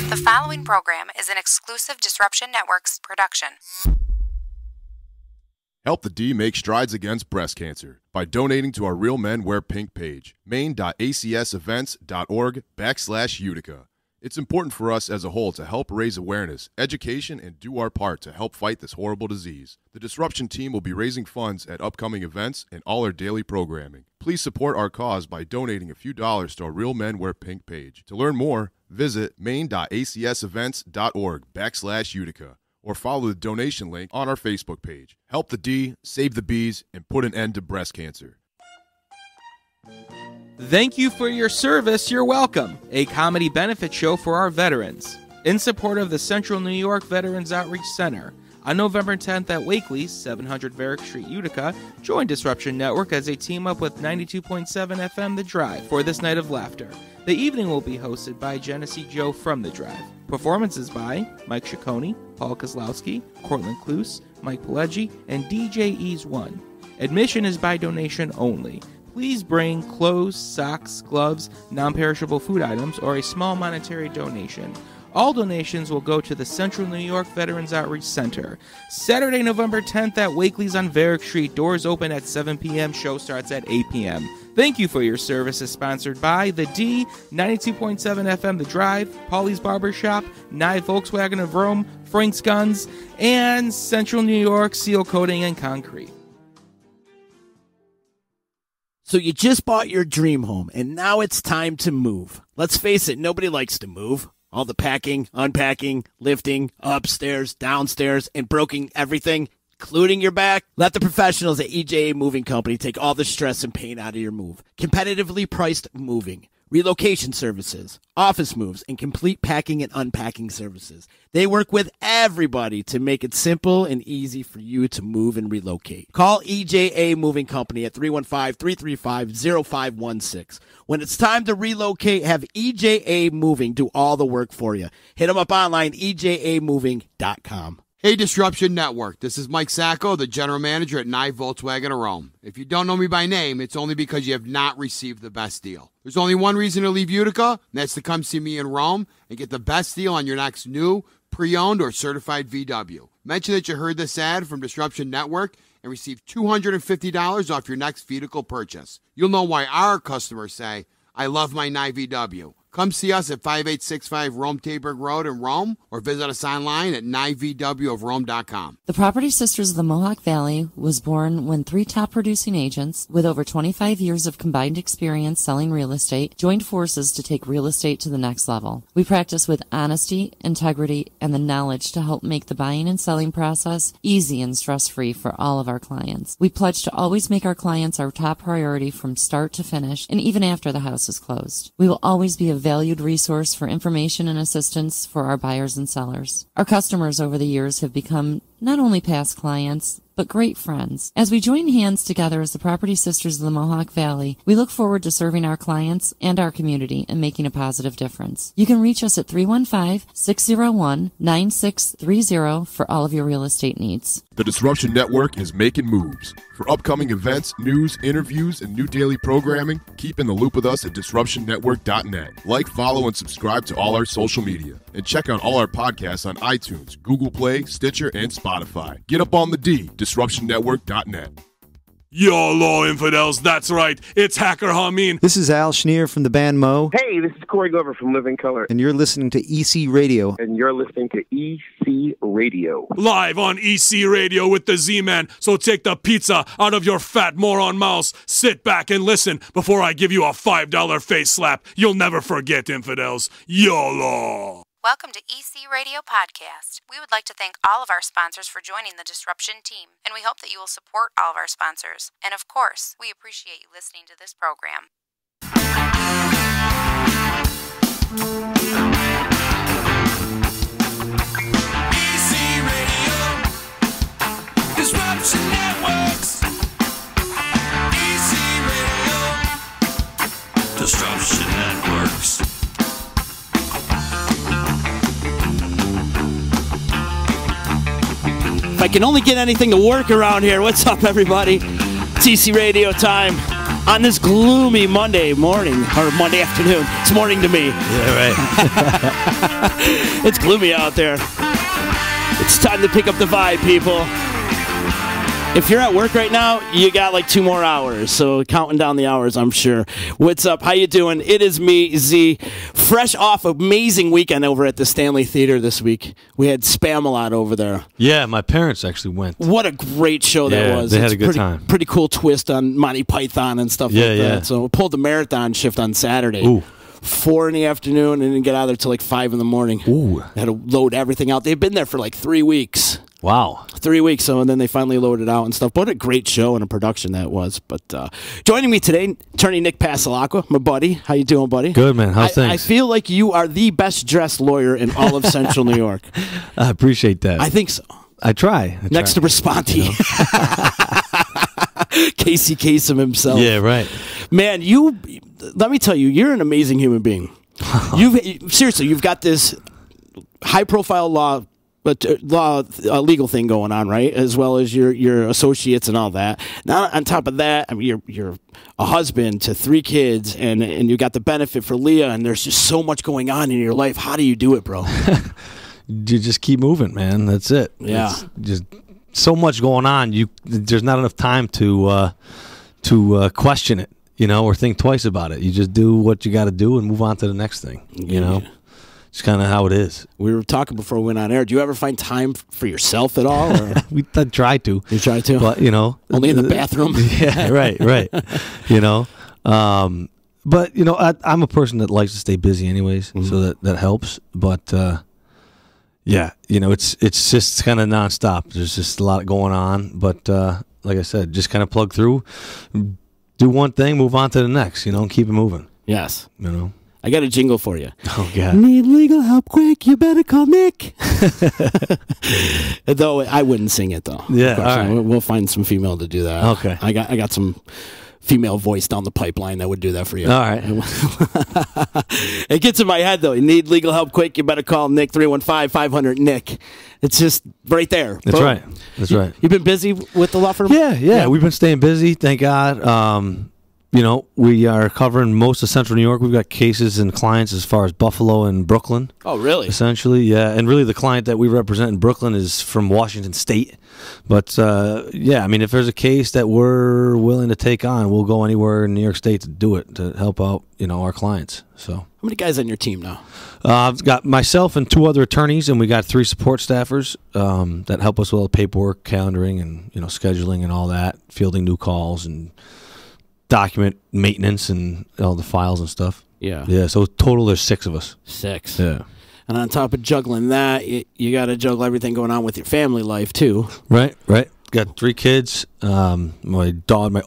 The following program is an exclusive Disruption Networks production. Help the D make strides against breast cancer by donating to our Real Men Wear Pink page, maine.acsevents.org/Utica. It's important for us as a whole to help raise awareness, education, and do our part to help fight this horrible disease. The Disruption team will be raising funds at upcoming events and all our daily programming. Please support our cause by donating a few dollars to our Real Men Wear Pink page. To learn more, visit maine.acsevents.org/Utica or follow the donation link on our Facebook page. Help the D, save the bees, and put an end to breast cancer. Thank you for your service, you're welcome. A comedy benefit show for our veterans. In support of the Central New York Veterans Outreach Center. On November 10th at Wakely's, 700 Varick Street, Utica, join Disruption Network as they team up with 92.7 FM The Drive for this night of laughter. The evening will be hosted by Genesee Joe from The Drive. Performances by Mike Ciccone, Paul Kozlowski, Cortland Cluse, Mike Pileggi, and DJ Ease One. Admission is by donation only. Please bring clothes, socks, gloves, non-perishable food items, or a small monetary donation. All donations will go to the Central New York Veterans Outreach Center. Saturday, November 10th at Wakely's on Varick Street. Doors open at 7 p.m. Show starts at 8 p.m. Thank you for your service is sponsored by The D, 92.7 FM The Drive, Paulie's Barbershop, NYE Volkswagen of Rome, Frank's Guns, and Central New York Seal Coating and Concrete. So you just bought your dream home, and now it's time to move. Let's face it, nobody likes to move. All the packing, unpacking, lifting, upstairs, downstairs, and broking everything, including your back. Let the professionals at EJA Moving Company take all the stress and pain out of your move. Competitively priced moving, relocation services, office moves, and complete packing and unpacking services. They work with everybody to make it simple and easy for you to move and relocate. Call EJA Moving Company at 315-335-0516. When it's time to relocate, have EJA Moving do all the work for you. Hit them up online, ejamoving.com. Hey, Disruption Network. This is Mike Sacco, the General Manager at NYE Volkswagen of Rome. If you don't know me by name, it's only because you have not received the best deal. There's only one reason to leave Utica, and that's to come see me in Rome and get the best deal on your next new, pre-owned, or certified VW. Mention that you heard this ad from Disruption Network and receive $250 off your next vehicle purchase. You'll know why our customers say, I love my NYE VW. Come see us at 5865 Rome Taberg Road in Rome or visit us online at nyevwofrome.com. The Property Sisters of the Mohawk Valley was born when three top producing agents with over 25 years of combined experience selling real estate joined forces to take real estate to the next level. We practice with honesty, integrity, and the knowledge to help make the buying and selling process easy and stress-free for all of our clients. We pledge to always make our clients our top priority from start to finish and even after the house is closed. We will always be a valued resource for information and assistance for our buyers and sellers. Our customers over the years have become not only past clients, but great friends. As we join hands together as the Property Sisters of the Mohawk Valley, we look forward to serving our clients and our community and making a positive difference. You can reach us at 315-601-9630 for all of your real estate needs. The Disruption Network is making moves. For upcoming events, news, interviews, and new daily programming, keep in the loop with us at DisruptionNetwork.net. Like, follow, and subscribe to all our social media. And check out all our podcasts on iTunes, Google Play, Stitcher, and Spotify. Get up on the D, DisruptionNetwork.net. YOLO, infidels, that's right. It's Hacker Hameen. This is Al Schneer from the band Mo. Hey, this is Corey Glover from Living Color. And you're listening to EC Radio. And you're listening to EC Radio. Live on EC Radio with the Z-Man. So take the pizza out of your fat moron mouse. Sit back and listen before I give you a $5 face slap. You'll never forget, infidels. YOLO. Welcome to EC Radio Podcast. We would like to thank all of our sponsors for joining the Disruption team, and we hope that you will support all of our sponsors. And of course, we appreciate you listening to this program. EC Radio, Disruption Networks. EC Radio, Disruption Networks. If I can only get anything to work around here. What's up, everybody? It's EC Radio time. on this gloomy Monday morning, or Monday afternoon. It's morning to me. Yeah, right. It's gloomy out there. It's time to pick up the vibe, people. If you're at work right now, you got like 2 more hours, so counting down the hours, I'm sure. What's up? How you doing? It is me, Z. Fresh off amazing weekend over at the Stanley Theater this week. We had Spam-A-Lot over there. Yeah, my parents actually went. What a great show that was. They had a good time. Pretty cool twist on Monty Python and stuff like that. So we pulled the marathon shift on Saturday. Ooh. 4 in the afternoon and didn't get out of there till like 5 in the morning. Ooh. Had to load everything out. They've been there for like 3 weeks. Wow. 3 weeks, so and then they finally loaded out and stuff. What a great show and a production that was. But joining me today, attorney Nick Passalacqua, my buddy. How you doing, buddy? Good, man. How's things? I feel like you are the best-dressed lawyer in all of Central New York. I appreciate that. I think so. I try. Next to Responti. Casey Kasem himself. Yeah, right. Man, let me tell you, you're an amazing human being. You've got this high-profile legal thing going on, right? As well as your associates and all that. Now, on top of that, I mean, you're a husband to 3 kids, and you got the benefit for Leah, and there's just so much going on in your life. How do you do it, bro? You just keep moving, man. That's it. Yeah. It's just so much going on. There's not enough time to question it, or think twice about it. You just do what you got to do and move on to the next thing. You know. It's kind of how it is. We were talking before we went on air. Do you ever find time for yourself at all? Or? I try to. You try to? But, only in the bathroom? Yeah, right. But, I'm a person that likes to stay busy anyways, so that helps. But, it's just kind of nonstop. There's just a lot going on. But, like I said, just kind of plug through, do one thing, move on to the next, and keep it moving. Yes. I got a jingle for you. Oh, God. Need legal help quick, you better call Nick. Though I wouldn't sing it, though. Yeah, all right. We'll find some female to do that. Okay. I got some female voice down the pipeline that would do that for you. All right. It gets in my head, though. You need legal help quick, you better call Nick, 315-500-NICK. It's just right there. That's right. That's right. You've been busy with the law firm? Yeah. We've been staying busy, thank God. We are covering most of Central New York. We've got cases and clients as far as Buffalo and Brooklyn. Oh, really? Essentially, yeah. And really the client that we represent in Brooklyn is from Washington State. But, if there's a case that we're willing to take on, we'll go anywhere in New York State to do it, to help out, our clients. So, how many guys on your team now? I've got myself and 2 other attorneys, and we got 3 support staffers that help us with all the paperwork, calendaring, and, scheduling and all that, fielding new calls and document maintenance and all the files and stuff. Yeah. So total, there's 6 of us. 6. Yeah. And on top of juggling that, you got to juggle everything going on with your family life too. Right. Got 3 kids. My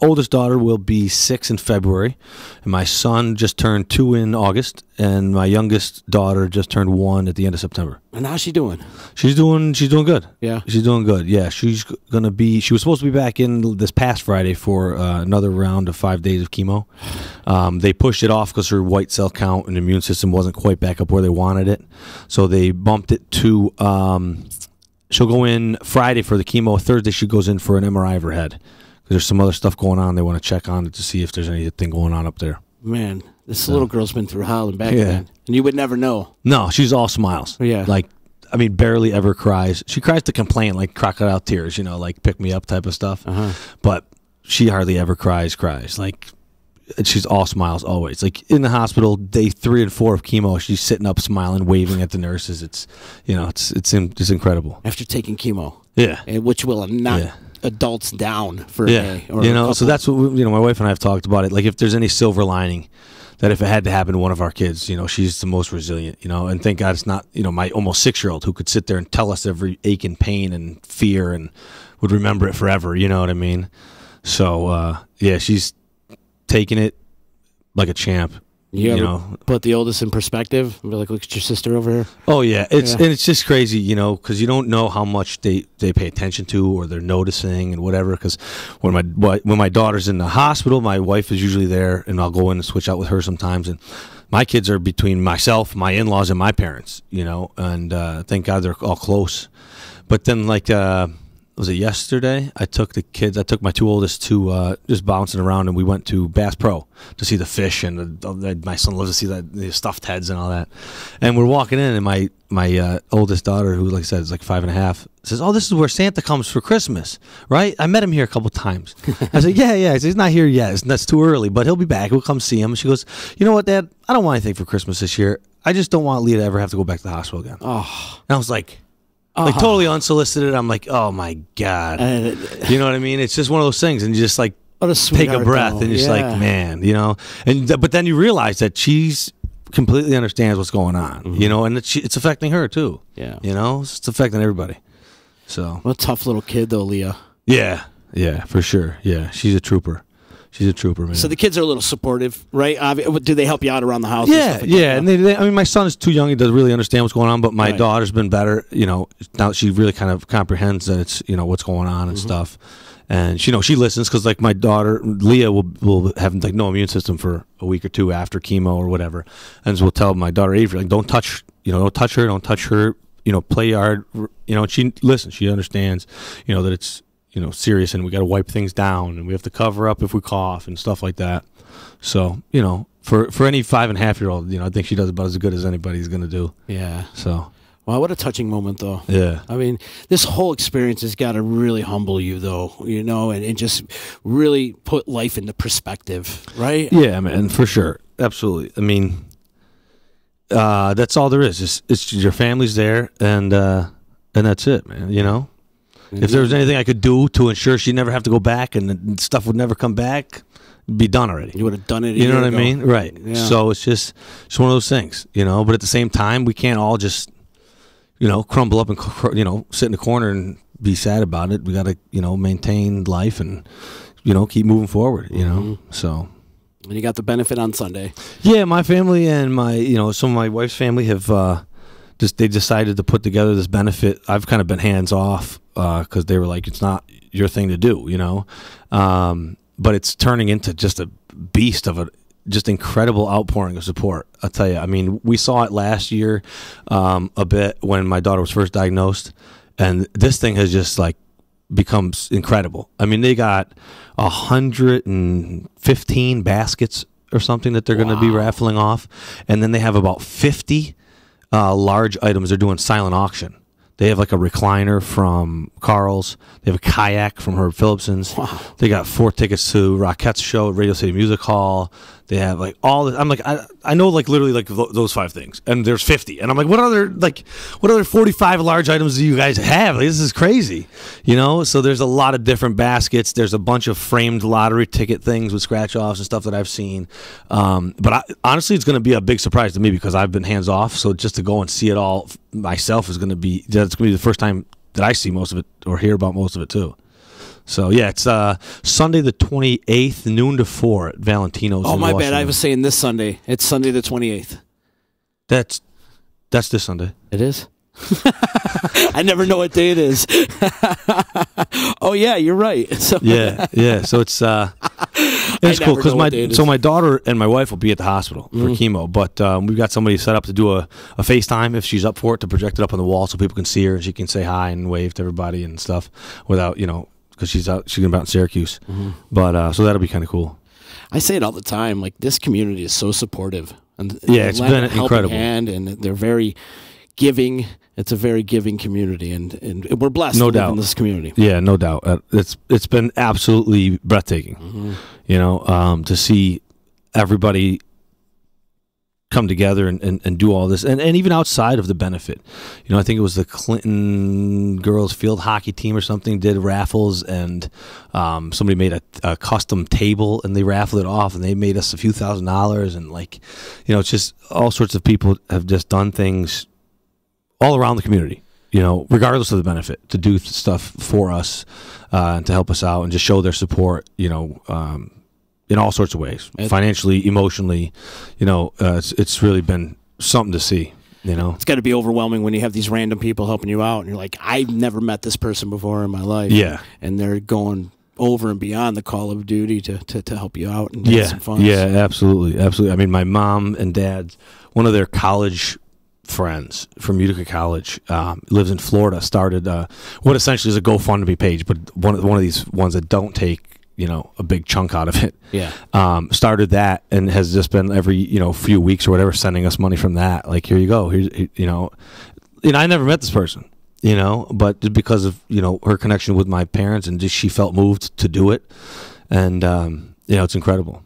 oldest daughter will be 6 in February, and my son just turned 2 in August, and my youngest daughter just turned 1 at the end of September. And how's she doing? She's doing good. Yeah, she's doing good. Yeah, she was supposed to be back in this past Friday for another round of 5 days of chemo. They pushed it off because her white cell count and immune system wasn't quite back up where they wanted it, so they bumped it to. She'll go in Friday for the chemo. Thursday she goes in for an MRI of her head. Because there's some other stuff going on. They want to check on it to see if there's anything going on up there. Man, this little girl's been through hell and back then. And you would never know. No, she's all smiles. Yeah. Barely ever cries. She cries to complain, like crocodile tears, like pick me up type of stuff. Uh-huh. But she hardly ever cries. She's all smiles always. Like in the hospital, day 3 and 4 of chemo, she's sitting up, smiling, waving at the nurses. It's it's incredible. After taking chemo, yeah, which will knock adults down for a day. Or so that's what my wife and I have talked about it. Like if there's any silver lining, that if it had to happen to one of our kids, she's the most resilient. And thank God it's not my almost 6-year-old who could sit there and tell us every ache and pain and fear and would remember it forever. You know what I mean? So she's taking it like a champ. You ever put the oldest in perspective? Be like, look at your sister over here. Oh yeah, it's just crazy, because you don't know how much they pay attention to or they're noticing and whatever. Because when my daughter's in the hospital, my wife is usually there, and I'll go in and switch out with her sometimes. And my kids are between myself, my in-laws, and my parents. And thank God they're all close. But then like was it yesterday? I took the kids. I took my two oldest to just bouncing around, and we went to Bass Pro to see the fish, and my son loves to see the stuffed heads and all that. And we're walking in, and my oldest daughter, who like I said is like 5.5, says, "Oh, this is where Santa comes for Christmas, right? I met him here a couple times." I said, "Yeah." I said, "He's not here yet. That's too early, but he'll be back. We'll come see him." She goes, "You know what, Dad? I don't want anything for Christmas this year. I just don't want Leah to ever have to go back to the hospital again." Oh, and I was like totally unsolicited. I'm like, oh my God. You know what I mean? It's just one of those things, and you just like take a breath, and you're just like, man, you know. But then you realize that she's completely understands what's going on, you know, and it's affecting her too. Yeah, you know, it's affecting everybody. So, what a tough little kid though, Leah. Yeah, for sure. Yeah, she's a trooper. She's a trooper, man. So the kids are a little supportive, right? Do they help you out around the house? Yeah, and yeah. And I mean, my son is too young; he doesn't really understand what's going on. But my daughter's been better. You know, now that she really kind of comprehends that it's what's going on and stuff. And she listens because like my daughter Leah will have like no immune system for a week or two after chemo or whatever, and so we'll tell my daughter Avery like, don't touch her. You know, play hard. You know, and she listens. She understands. You know that it's serious, and we got to wipe things down, and we have to cover up if we cough and stuff like that. So, for any 5.5-year-old, I think she does about as good as anybody's going to do. Yeah. So. Wow, what a touching moment, though. Yeah. I mean, this whole experience has got to really humble you, though, and just really put life into perspective, right? Yeah, man, for sure. Absolutely. I mean, that's all there is. It's your family's there, and that's it, man, If there was anything I could do to ensure she'd never have to go back and stuff would never come back, it'd be done already. You would have done it. You know what I mean? Right. Yeah. So it's one of those things, But at the same time, we can't all just, crumble up and sit in the corner and be sad about it. We got to maintain life and keep moving forward. So. And you got the benefit on Sunday. Yeah, my family and my some of my wife's family have they decided to put together this benefit. I've kind of been hands off because they were like, it's not your thing to do, but it's turning into just a beast of a just incredible outpouring of support. I'll tell you. I mean, we saw it last year a bit when my daughter was first diagnosed, and this thing has just like become incredible. I mean, they got 115 baskets or something that they're going to be raffling off, and then they have about 50 large items. They're doing silent auction. They have like a recliner from Carl's. They have a kayak from Herb Phillipson's. Wow. They got 4 tickets to Rockettes show at Radio City Music Hall. They have like all this. I'm like, I know like literally like those 5 things, and there's 50. And I'm like, what other 45 large items do you guys have? Like, this is crazy, So there's a lot of different baskets. There's a bunch of framed lottery ticket things with scratch offs and stuff that I've seen. But honestly, it's going to be a big surprise to me because I've been hands off. So just to go and see it all myself is going to be the first time that I see most of it or hear about most of it too. So, yeah, it's Sunday the 28th, noon to 4 at Valentino's. Oh, in my Washington. bad. I was saying this Sunday. It's Sunday the 28th. That's this Sunday. It is? I never know what day it is. Oh, yeah, you're right. So Yeah. So it's cool because my daughter and my wife will be at the hospital for chemo, but we've got somebody set up to do a FaceTime if she's up for it, to project it up on the wall so people can see her and she can say hi and wave to everybody and stuff without, because she's going to be out in Syracuse. But so that'll be kind of cool. I say it all the time. Like, this community is so supportive. And yeah, it's been incredible. And they're very giving. It's a very giving community, and we're blessed to live in this community. Yeah, no doubt. It's been absolutely breathtaking, to see everybody come together and do all this, and even outside of the benefit. I think it was the Clinton girls field hockey team or something did raffles, and somebody made a custom table, and they raffled it off, and they made us a few $1,000s, and it's just all sorts of people have just done things all around the community, regardless of the benefit, to do stuff for us and to help us out and just show their support, in all sorts of ways, financially, emotionally. It's really been something to see. It's got to be overwhelming when you have these random people helping you out, and you're like, I've never met this person before in my life. Yeah, and they're going over and beyond the call of duty to help you out and get some fun. Yeah, absolutely. I mean, my mom and dad, one of their college friends from Utica College, lives in Florida, started what essentially is a GoFundMe page, but one of these ones that don't take a big chunk out of it. Yeah. Started that and has just been every few weeks or whatever sending us money from that. Like, here you go. Here's I never met this person, but just because of her connection with my parents and just she felt moved to do it, and it's incredible.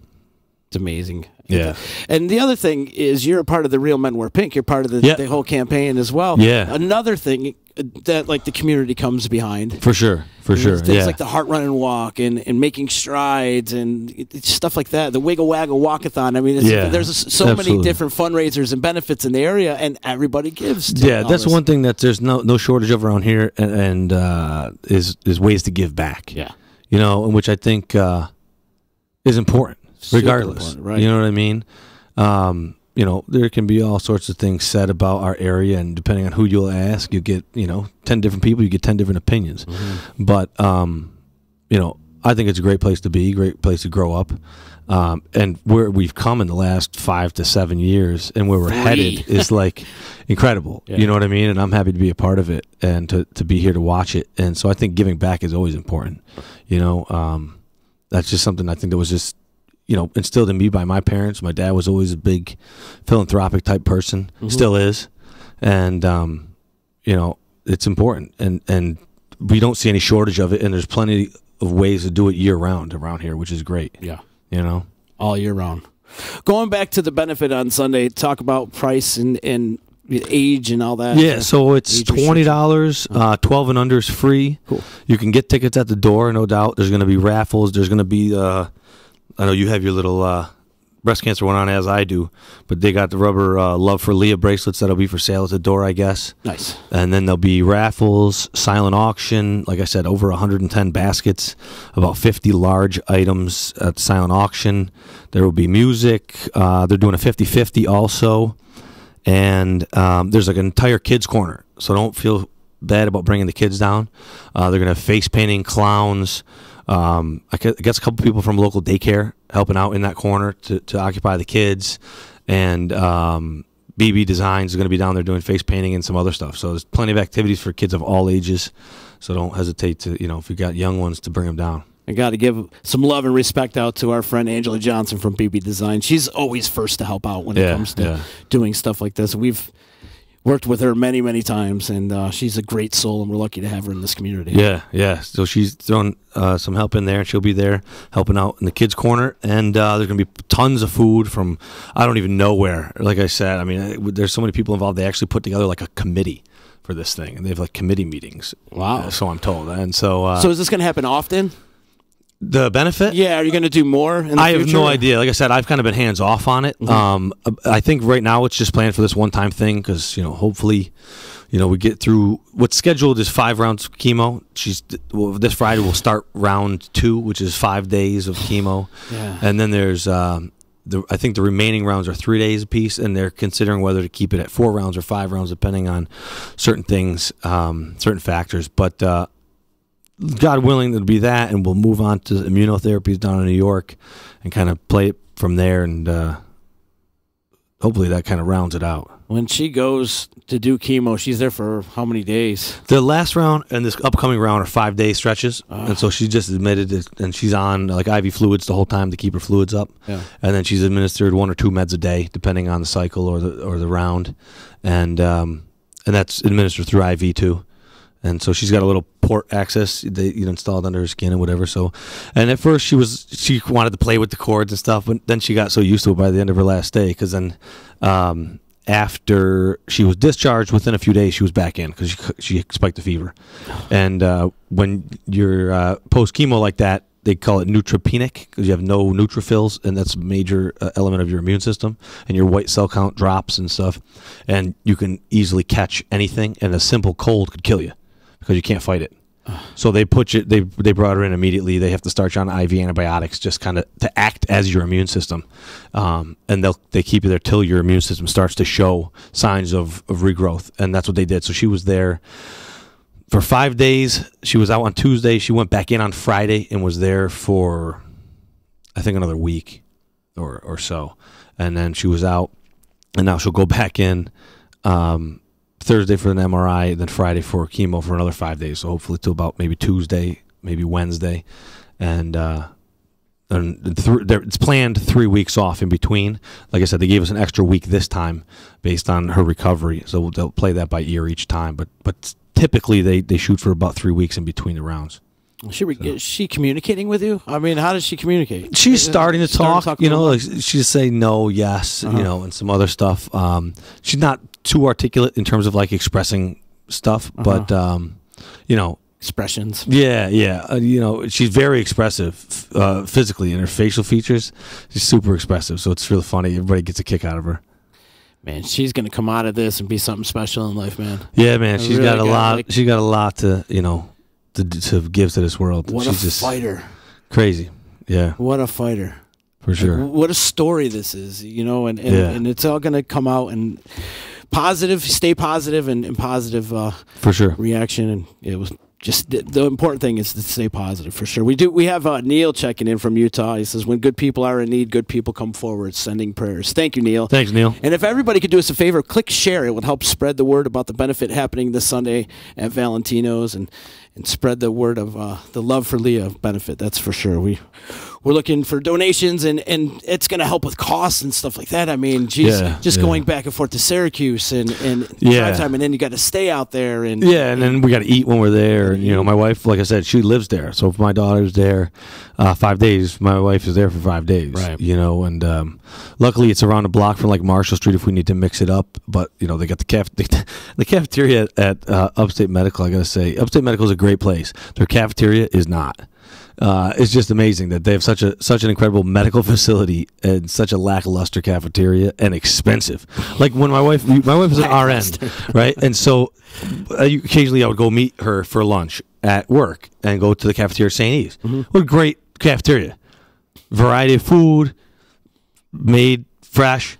It's amazing. Yeah. And the other thing is you're a part of the Real Men Wear Pink. You're part of the whole campaign as well. Yeah. Another thing that the community comes behind. For sure. Things like the Heart Run and Walk and making strides and stuff like that. The Wiggle Waggle Walkathon. I mean, there's so many different fundraisers and benefits in the area, and everybody gives. That's one thing that there's no shortage of around here, and is ways to give back. Yeah. And which I think is important. Regardless, right. You know what I mean? There can be all sorts of things said about our area, and depending on who you'll ask, you get, 10 different people, you get 10 different opinions. Mm-hmm. But, I think it's a great place to be, great place to grow up. And where we've come in the last 5 to 7 years and where we're headed is incredible. Yeah. You know what I mean? And I'm happy to be a part of it and to be here to watch it. And so I think giving back is always important. That's just something I think that was just, instilled in me by my parents. My dad was always a big philanthropic type person, still is. And, it's important. And we don't see any shortage of it. And there's plenty of ways to do it year round around here, which is great. Yeah. All year round. Going back to the benefit on Sunday, talk about price and age and all that. Yeah, so it's $20. 12 and under is free. Cool. You can get tickets at the door, no doubt. There's going to be raffles. There's going to be... I know you have your little breast cancer one on, as I do, but they got the rubber Love for Leah bracelets that'll be for sale at the door, I guess. Nice. And then there'll be raffles, silent auction, like I said, over 110 baskets, about 50 large items at silent auction. There will be music. They're doing a 50-50 also. And there's an entire kids corner, so don't feel bad about bringing the kids down. They're going to have face painting, clowns. I guess a couple people from local daycare helping out in that corner to occupy the kids, and BB Designs is going to be down there doing face painting and some other stuff. So there's plenty of activities for kids of all ages. So don't hesitate to, if you got young ones, to bring them down. I got to give some love and respect out to our friend Angela Johnson from BB Design. She's always first to help out when it comes to doing stuff like this. We've worked with her many, many times, and she's a great soul, and we're lucky to have her in this community. Yeah. So she's throwing some help in there, and she'll be there helping out in the kids' corner. And there's going to be tons of food from I don't even know where. Like I said, I mean, there's so many people involved. They actually put together a committee for this thing, and they have committee meetings. Wow. So I'm told. And so... so is this going to happen often? The benefit? Yeah, are you going to do more in the I future? have no idea. Like I said, I've kind of been hands off on it. I think right now it's just planned for this one-time thing because, hopefully, we get through. What's scheduled is 5 rounds of chemo. This Friday we'll start round 2, which is 5 days of chemo. Yeah. And then there's, I think the remaining rounds are 3 days apiece, and they're considering whether to keep it at 4 rounds or 5 rounds, depending on certain things, certain factors. But God willing, it'll be that, and we'll move on to immunotherapies down in New York and kind of play it from there, and hopefully that kind of rounds it out. When she goes to do chemo, she's there for how many days? The last round and this upcoming round are 5-day stretches, and so she just admitted it, and she's on IV fluids the whole time to keep her fluids up, and then she's administered 1 or 2 meds a day, depending on the cycle or the round, and that's administered through IV too. And so she's got a little port access they installed under her skin and whatever. So, and at first she wanted to play with the cords and stuff, but then she got so used to it by the end of her last day. Because then after she was discharged, within a few days she was back in because she spiked a fever. And when you're post chemo like that, they call it neutropenic because you have no neutrophils, and that's a major element of your immune system, and your white cell count drops and stuff, and you can easily catch anything, and a simple cold could kill you because you can't fight it. So they they brought her in immediately. They have to start you on IV antibiotics just kind of to act as your immune system, and they keep you there till your immune system starts to show signs of regrowth, and that's what they did. So she was there for 5 days. She was out on Tuesday. She went back in on Friday and was there for, I think, another week or so. And then she was out, and now she'll go back in Thursday for an MRI, and then Friday for chemo for another 5 days. So hopefully till about maybe Tuesday, maybe Wednesday, and it's planned 3 weeks off in between. Like I said, they gave us an extra week this time based on her recovery, so they'll play that by ear each time. But typically they shoot for about 3 weeks in between the rounds. Is she communicating with you? I mean, how does she communicate? She's starting to talk. You know, like she just say no, yes, Uh-huh. you know, and some other stuff. She's not too articulate in terms of like expressing stuff, but you know, expressions. Yeah. You know, she's very expressive physically in her facial features. She's super expressive, so it's really funny. Everybody gets a kick out of her. Man, she's gonna come out of this and be something special in life, man. Yeah, man. She's really got a lot. like- She got a lot to to give to this world. What She's a just fighter! Crazy. Yeah, What a fighter! for sure. Like, what a story this is, and Yeah. and it's all gonna come out and positive. Stay positive and positive For sure. reaction, and it was. Just the important thing is to stay positive, for sure. We have Neil checking in from Utah. He says, when good people are in need, good people come forward, sending prayers. Thank you, Neil. Thanks, Neil. And if everybody could do us a favor, click share. It would help spread the word about the benefit happening this Sunday at Valentino's and spread the word of the Love for Leah benefit. That's for sure. We're looking for donations, and it's going to help with costs and stuff like that. I mean, geez, going back and forth to Syracuse and drive time, and then you got to stay out there. And then we got to eat when we're there. And, my wife, like I said, she lives there. So if my daughter's there 5 days, my wife is there for 5 days. Right. And luckily it's around the block from like Marshall Street if we need to mix it up. But, they got the cafeteria at Upstate Medical. I got to say, Upstate Medical is a great place. Their cafeteria is not. It's just amazing that they have such an incredible medical facility and such a lackluster cafeteria and expensive. Like when my wife is an RN, right? And so occasionally I would go meet her for lunch at work and go to the cafeteria at St. E's. Mm-hmm. What a great cafeteria. Variety of food, made fresh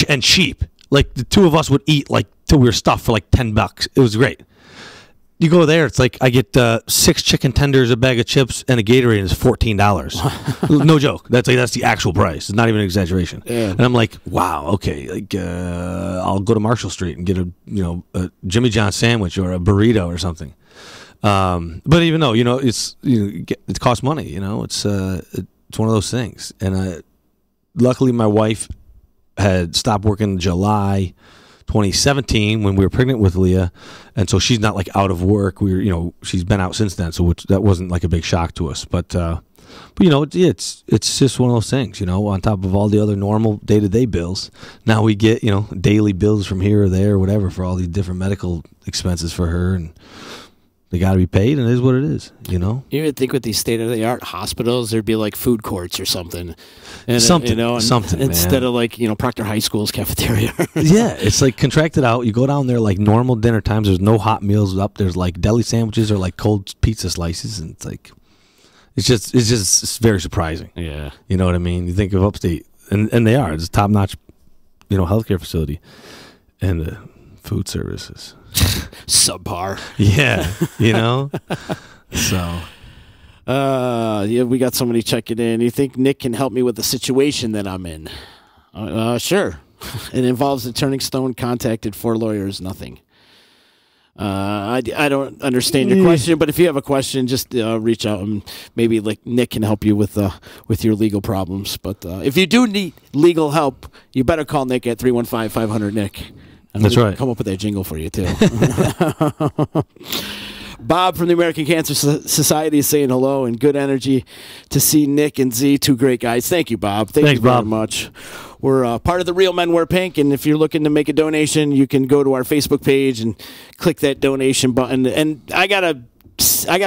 and cheap. Like the two of us would eat like till we were stuffed for like $10. It was great. You go there, it's like I get 6 chicken tenders, a bag of chips, and a Gatorade, and it's $14. No joke. That's the actual price. It's not even an exaggeration. Yeah. And I'm like, wow, okay. Like I'll go to Marshall Street and get a Jimmy John sandwich or a burrito or something. But even though it costs money, it's one of those things. And luckily, my wife had stopped working in July 2017 when we were pregnant with Leah, and so she's not like out of work. She's been out since then, so that wasn't like a big shock to us. But it's just one of those things. On top of all the other normal day-to-day bills, now we get daily bills from here or there or whatever for all these different medical expenses for her, and they got to be paid, and it is what it is. You would think with these state-of-the-art hospitals, there'd be like food courts or something. And, something instead man. of like Proctor High School's cafeteria. Yeah, it's like contracted out. You go down there like normal dinner times. There's no hot meals up. There's like deli sandwiches or like cold pizza slices, and it's just very surprising. Yeah, you know what I mean. You think of Upstate, and they are. It's a top-notch, healthcare facility, and the food services subpar. Yeah, so. We got somebody checking in. You think Nick can help me with the situation that I'm in? Sure. It involves the Turning Stone contacted 4 lawyers, nothing. I don't understand your question, but if you have a question, just reach out and maybe like Nick can help you with your legal problems. But if you do need legal help, you better call Nick at 315-500-NICK. That's right. Come up with that jingle for you too. Bob from the American Cancer Society is saying hello and good energy to see Nick and Z, 2 great guys. Thank you, Bob. Thanks, you very Bob. much. We're part of the Real Men Wear Pink, and if you're looking to make a donation, you can go to our Facebook page and click that donation button. And I gotta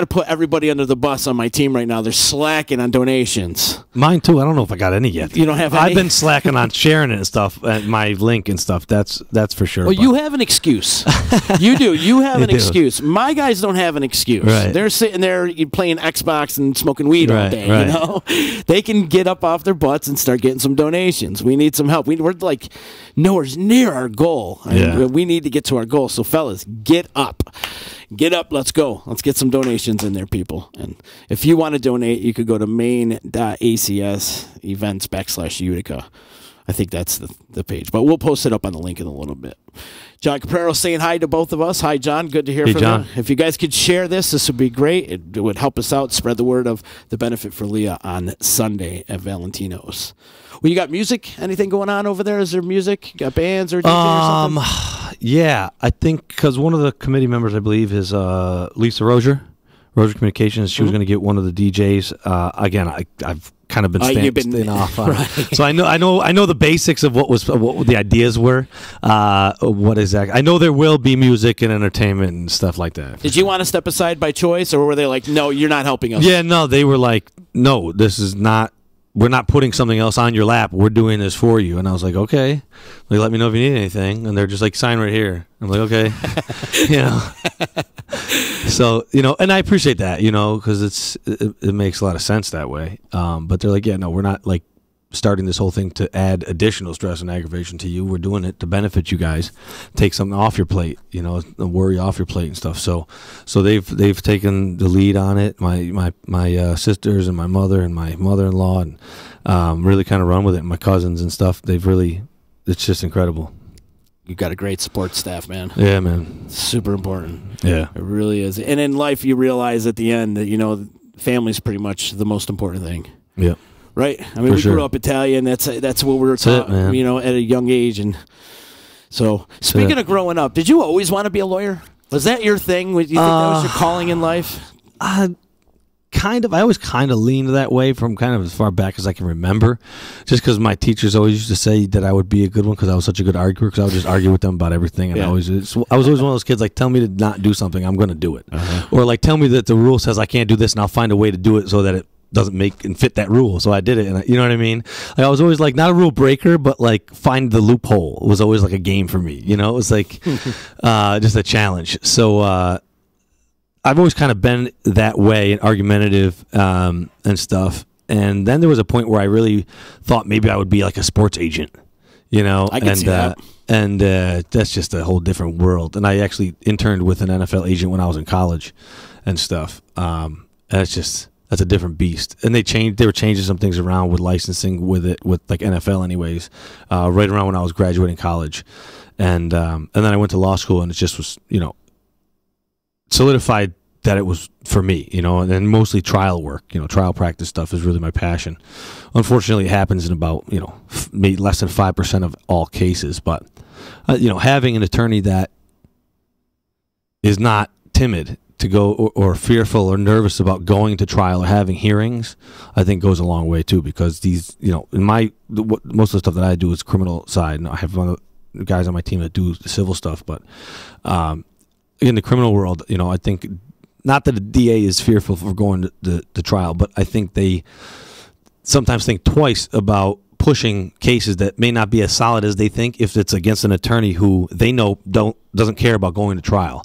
put everybody under the bus on my team right now. They're slacking on donations. Mine too. I don't know if I got any yet. You don't have any? I've been slacking on sharing it and stuff, my link and stuff. That's for sure. Well, you have an excuse. You do. You have an do. excuse. My guys don't have an excuse. Right. They're sitting there playing Xbox and smoking weed all day. Right. They can get up off their butts and start getting some donations. We need some help. We're like nowhere near our goal. Yeah. We need to get to our goal. So, fellas, get up. Get up. Let's go. Let's get some donations in there, people. And if you want to donate, you could go to main.acs events /Utica. I think that's the page. But we'll post it up on the link in a little bit. John Caprero saying hi to both of us. Hi, John. Good to hear from John. you. If you guys could share this would be great. It would help us out, spread the word of the benefit for Leah on Sunday at Valentino's. Well, you got music? Anything going on over there? Is there music? You got bands or DJ or something? Yeah, I think because one of the committee members, I believe, is Lisa Rozier Communications. She was going to get one of the DJs. Again, I've kind of been staying off on right. So I know the basics of what the ideas were. What exactly? I know there will be music and entertainment and stuff like that. Did you want to step aside by choice, or were they like, no, you're not helping us? Yeah, no, they were like, no, this is not. We're not putting something else on your lap. We're doing this for you. And I was like, okay. They let me know if you need anything. And they're just like, sign right here. I'm like, okay. So, and I appreciate that, because it makes a lot of sense that way. But they're like, yeah, no, we're not like starting this whole thing to add additional stress and aggravation to you. We're doing it to benefit you guys. Take something off your plate, the worry off your plate and stuff. So they've taken the lead on it. My sisters and my mother and my mother-in-law and really kind of run with it. And my cousins and stuff. It's just incredible. You got a great support staff, man. Yeah, man. It's super important. Yeah. It really is. And in life, you realize at the end that, family's pretty much the most important thing. Yeah. Right? I mean, we grew up Italian. That's what we were taught, at a young age. And so, speaking of growing up, did you always want to be a lawyer? Was that your thing? You think that was your calling in life? Kind of. I always kind of leaned that way from kind of as far back as I can remember, just because my teachers always used to say that I would be a good one because I was such a good arguer, because I would just argue with them about everything. And I was always one of those kids, like, tell me to not do something, I'm going to do it. Or like, tell me that the rule says I can't do this, and I'll find a way to do it so that it doesn't make and fit that rule. So I did it, and you know what I mean? Like, I was always like, not a rule breaker, but like find the loophole. It was always like a game for me. It was like just a challenge. So I've always kind of been that way and argumentative and stuff. And then there was a point where I really thought maybe I would be like a sports agent, I can see that. And that's just a whole different world. And I actually interned with an NFL agent when I was in college and stuff. And that's a different beast. And they were changing some things around with licensing with like NFL anyways, right around when I was graduating college. And then I went to law school, and it just was, solidified that it was for me, and then mostly trial work, trial practice stuff is really my passion. Unfortunately, it happens in about, maybe less than 5% of all cases. But, having an attorney that is not timid to go or fearful or nervous about going to trial or having hearings, I think goes a long way too, because these, in most of the stuff that I do is criminal side. And I have one of the guys on my team that do the civil stuff, but, in the criminal world, I think not that the DA is fearful for going to trial, but I think they sometimes think twice about pushing cases that may not be as solid as they think if it's against an attorney who they know doesn't care about going to trial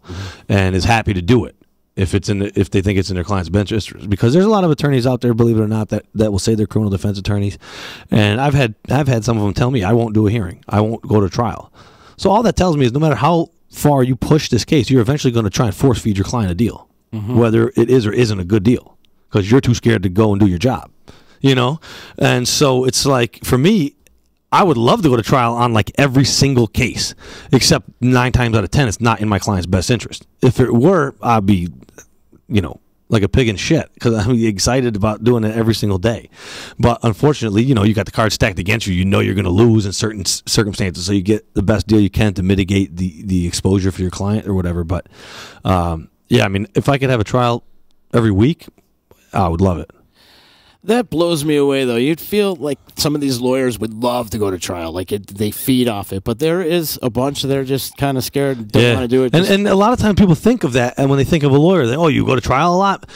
and is happy to do it if they think it's in their client's best interest. Because there's a lot of attorneys out there, believe it or not, that will say they're criminal defense attorneys, and I've had some of them tell me, I won't do a hearing, I won't go to trial. So all that tells me is no matter how far you push this case, you're eventually going to try and force feed your client a deal, whether it is or isn't a good deal, because you're too scared to go and do your job, And so it's like, for me, I would love to go to trial on like every single case, except 9 times out of 10, it's not in my client's best interest. If it were, I'd be, like a pig in shit, because I'm excited about doing it every single day. But unfortunately, you got the cards stacked against you. You're going to lose in certain circumstances, so you get the best deal you can to mitigate the exposure for your client or whatever. But if I could have a trial every week, I would love it. That blows me away, though. You'd feel like some of these lawyers would love to go to trial, like they feed off it. But there is a bunch that are just kind of scared and don't want to do it. And a lot of times people think of that, and when they think of a lawyer, you go to trial a lot.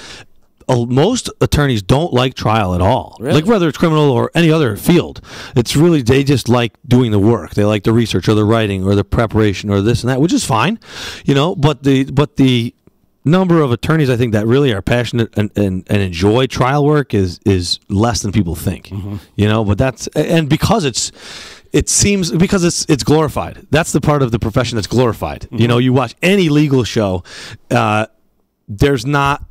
Most attorneys don't like trial at all. Really? Like whether it's criminal or any other field. It's really, they just like doing the work. They like the research or the writing or the preparation or this and that, which is fine, but the number of attorneys I think that really are passionate and enjoy trial work is less than people think. But that's, and because it's glorified. That's the part of the profession that's glorified. You watch any legal show, there's not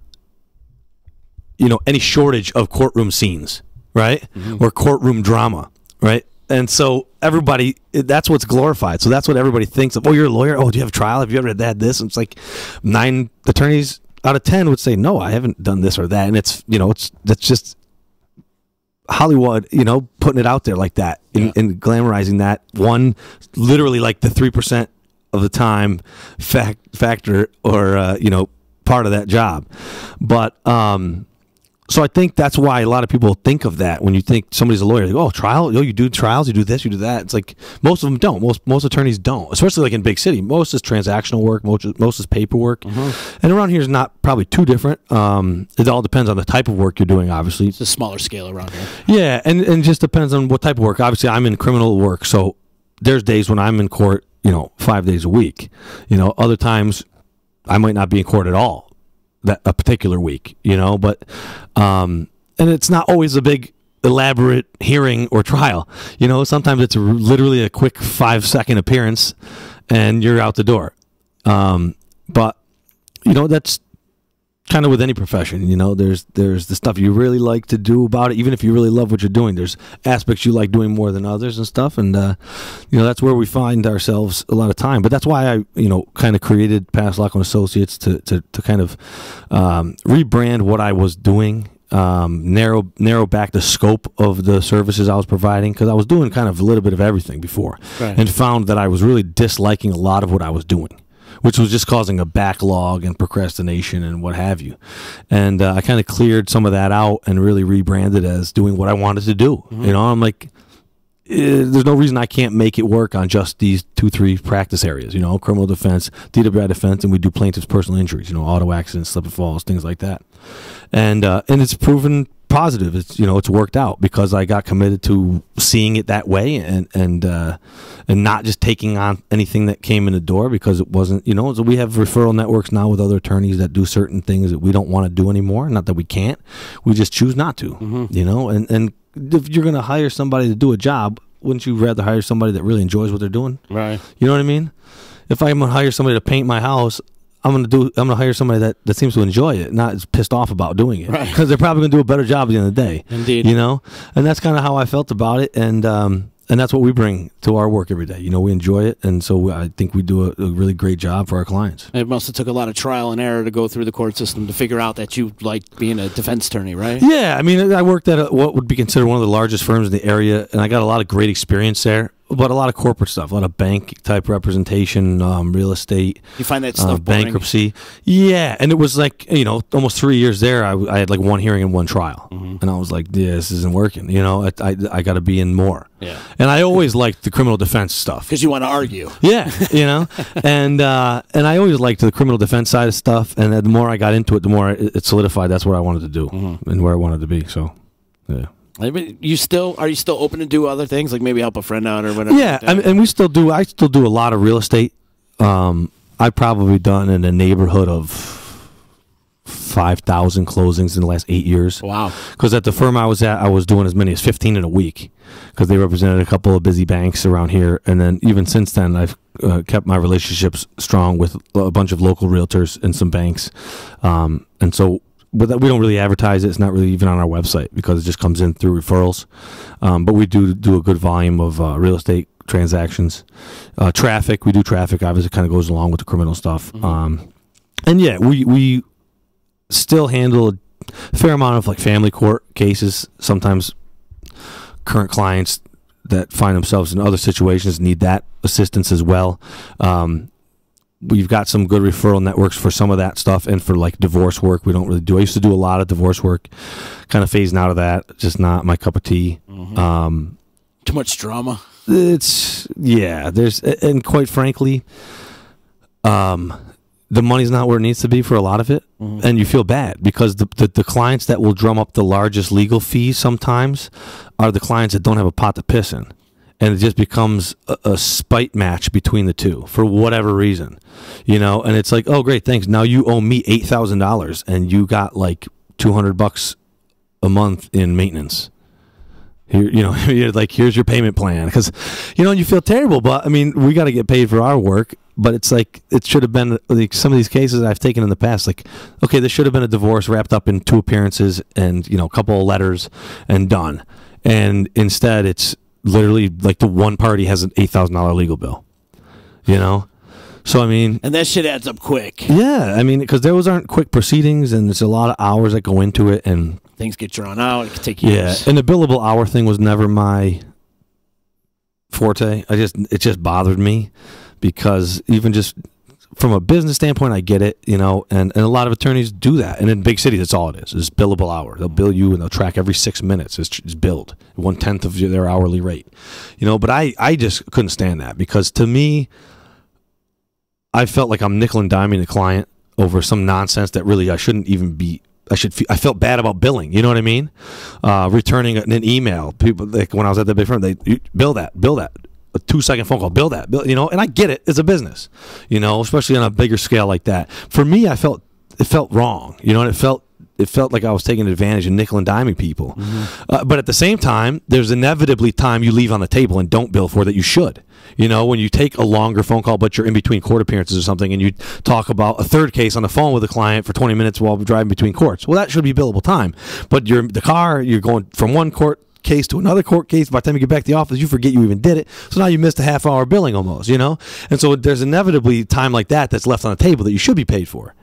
any shortage of courtroom scenes, right? Or courtroom drama, right? And so everybody, that's what's glorified. So that's what everybody thinks of. Oh, you're a lawyer? Oh, do you have a trial? Have you ever had this? And it's like 9 attorneys out of 10 would say, no, I haven't done this or that. And it's, that's just Hollywood, putting it out there like that and glamorizing that one, literally like the 3% of the time factor or, part of that job. But, so I think that's why a lot of people think of that when you think somebody's a lawyer. They go, oh, trial? You do trials, you do this, you do that. It's like most of them don't. Most attorneys don't, especially like in big city. Most is transactional work. Most is paperwork. And around here is not probably too different. It all depends on the type of work you're doing, obviously. It's a smaller scale around here. Yeah, and just depends on what type of work. Obviously, I'm in criminal work, so there's days when I'm in court, 5 days a week. Other times I might not be in court at all. That a particular week, but and it's not always a big elaborate hearing or trial. Sometimes it's literally a quick 5-second appearance and you're out the door. But that's kind of with any profession. There's the stuff you really like to do about it, even if you really love what you're doing. There's aspects you like doing more than others and stuff, and that's where we find ourselves a lot of time. But that's why I kind of created Passalacqua and Associates to kind of rebrand what I was doing, narrow back the scope of the services I was providing, because I was doing kind of a little bit of everything before, and found that I was really disliking a lot of what I was doing, which was just causing a backlog and procrastination and what have you. And I kind of cleared some of that out and really rebranded as doing what I wanted to do. I'm like, there's no reason I can't make it work on just these 2-3 practice areas, criminal defense, DWI defense, and we do plaintiff's personal injuries, auto accidents, slip and falls, things like that. And it's proven positive. It's worked out because I got committed to seeing it that way and not just taking on anything that came in the door, because it wasn't, so we have referral networks now with other attorneys that do certain things that we don't want to do anymore. Not that we can't, we just choose not to, and if you're going to hire somebody to do a job, wouldn't you rather hire somebody that really enjoys what they're doing? Right. You know what I mean? If I'm going to hire somebody to paint my house, I'm gonna hire somebody that seems to enjoy it, not is pissed off about doing it, because they're probably gonna do a better job at the end of the day. Indeed. And that's kind of how I felt about it, and that's what we bring to our work every day. We enjoy it, and so I think we do a really great job for our clients. It must have took a lot of trial and error to go through the court system to figure out that you liked being a defense attorney, right? Yeah, I mean, I worked at what would be considered one of the largest firms in the area, and I got a lot of great experience there. But a lot of corporate stuff, a lot of bank type representation, real estate. You find that stuff boring? Bankruptcy. Yeah, and it was like, almost 3 years there. I had like one hearing and one trial, and I was like, yeah, this isn't working. I got to be in more. Yeah. And I always liked the criminal defense stuff because you want to argue. Yeah, and I always liked the criminal defense side of stuff. And the more I got into it, the more it solidified. That's what I wanted to do and where I wanted to be. So, yeah. Are you still open to do other things, like maybe help a friend out or whatever? Yeah, and I still do a lot of real estate. I've probably done in the neighborhood of 5,000 closings in the last 8 years. Wow! Because at the firm I was at, I was doing as many as 15 in a week, because they represented a couple of busy banks around here. And then even since then, I've kept my relationships strong with a bunch of local realtors and some banks, and so. But we don't really advertise it. It's not really even on our website because it just comes in through referrals. But we do a good volume of real estate transactions. Traffic, we do traffic. Obviously, kind of goes along with the criminal stuff. And yeah, we still handle a fair amount of like family court cases. Sometimes current clients that find themselves in other situations need that assistance as well. We've got some good referral networks for some of that stuff, and for like divorce work, we don't really do. I used to do a lot of divorce work, kind of phasing out of that. Just not my cup of tea. Too much drama. And quite frankly, the money's not where it needs to be for a lot of it, and you feel bad because the clients that will drum up the largest legal fees sometimes are the clients that don't have a pot to piss in. And it just becomes a spite match between the two for whatever reason, and it's like, oh, great, thanks. Now you owe me $8,000 and you got like $200 a month in maintenance. Here, you're like, here's your payment plan. Because, you feel terrible, but I mean, we got to get paid for our work. But it's like, it should have been like some of these cases I've taken in the past. Like, okay, this should have been a divorce wrapped up in 2 appearances and, a couple of letters and done. And instead it's literally like the one party has an $8,000 legal bill. You know, so I mean, and that shit adds up quick. Yeah, I mean, because those aren't quick proceedings, and there's a lot of hours that go into it, and things get drawn out. It can take years. Yeah, and the billable hour thing was never my forte. It just bothered me because even just from a business standpoint, I get it, you know, and a lot of attorneys do that. And in big cities, that's all it is. It's billable hour. They'll bill you and they'll track every 6 minutes. It's billed 1/10 of their hourly rate, you know. But I just couldn't stand that because to me, I felt like I'm nickel and diming the client over some nonsense that really I shouldn't even be. I felt bad about billing. You know what I mean? Returning an email. People like when I was at the big firm, they bill that. A 2-second phone call, bill that. You know, and I get it. It's a business. You know, especially on a bigger scale like that. For me, it felt wrong. You know, and it felt like I was taking advantage of nickel and diming people. Mm-hmm. But at the same time, there's inevitably time you leave on the table and don't bill for that you should. You know, when you take a longer phone call, but you're in between court appearances or something, and you talk about a third case on the phone with a client for 20 minutes while driving between courts. Well, that should be billable time. But you're going from one court case to another court case. By the time you get back to the office, you forget you even did it. So now you missed a half-hour billing almost, you know? And so there's inevitably time like that that's left on the table that you should be paid for.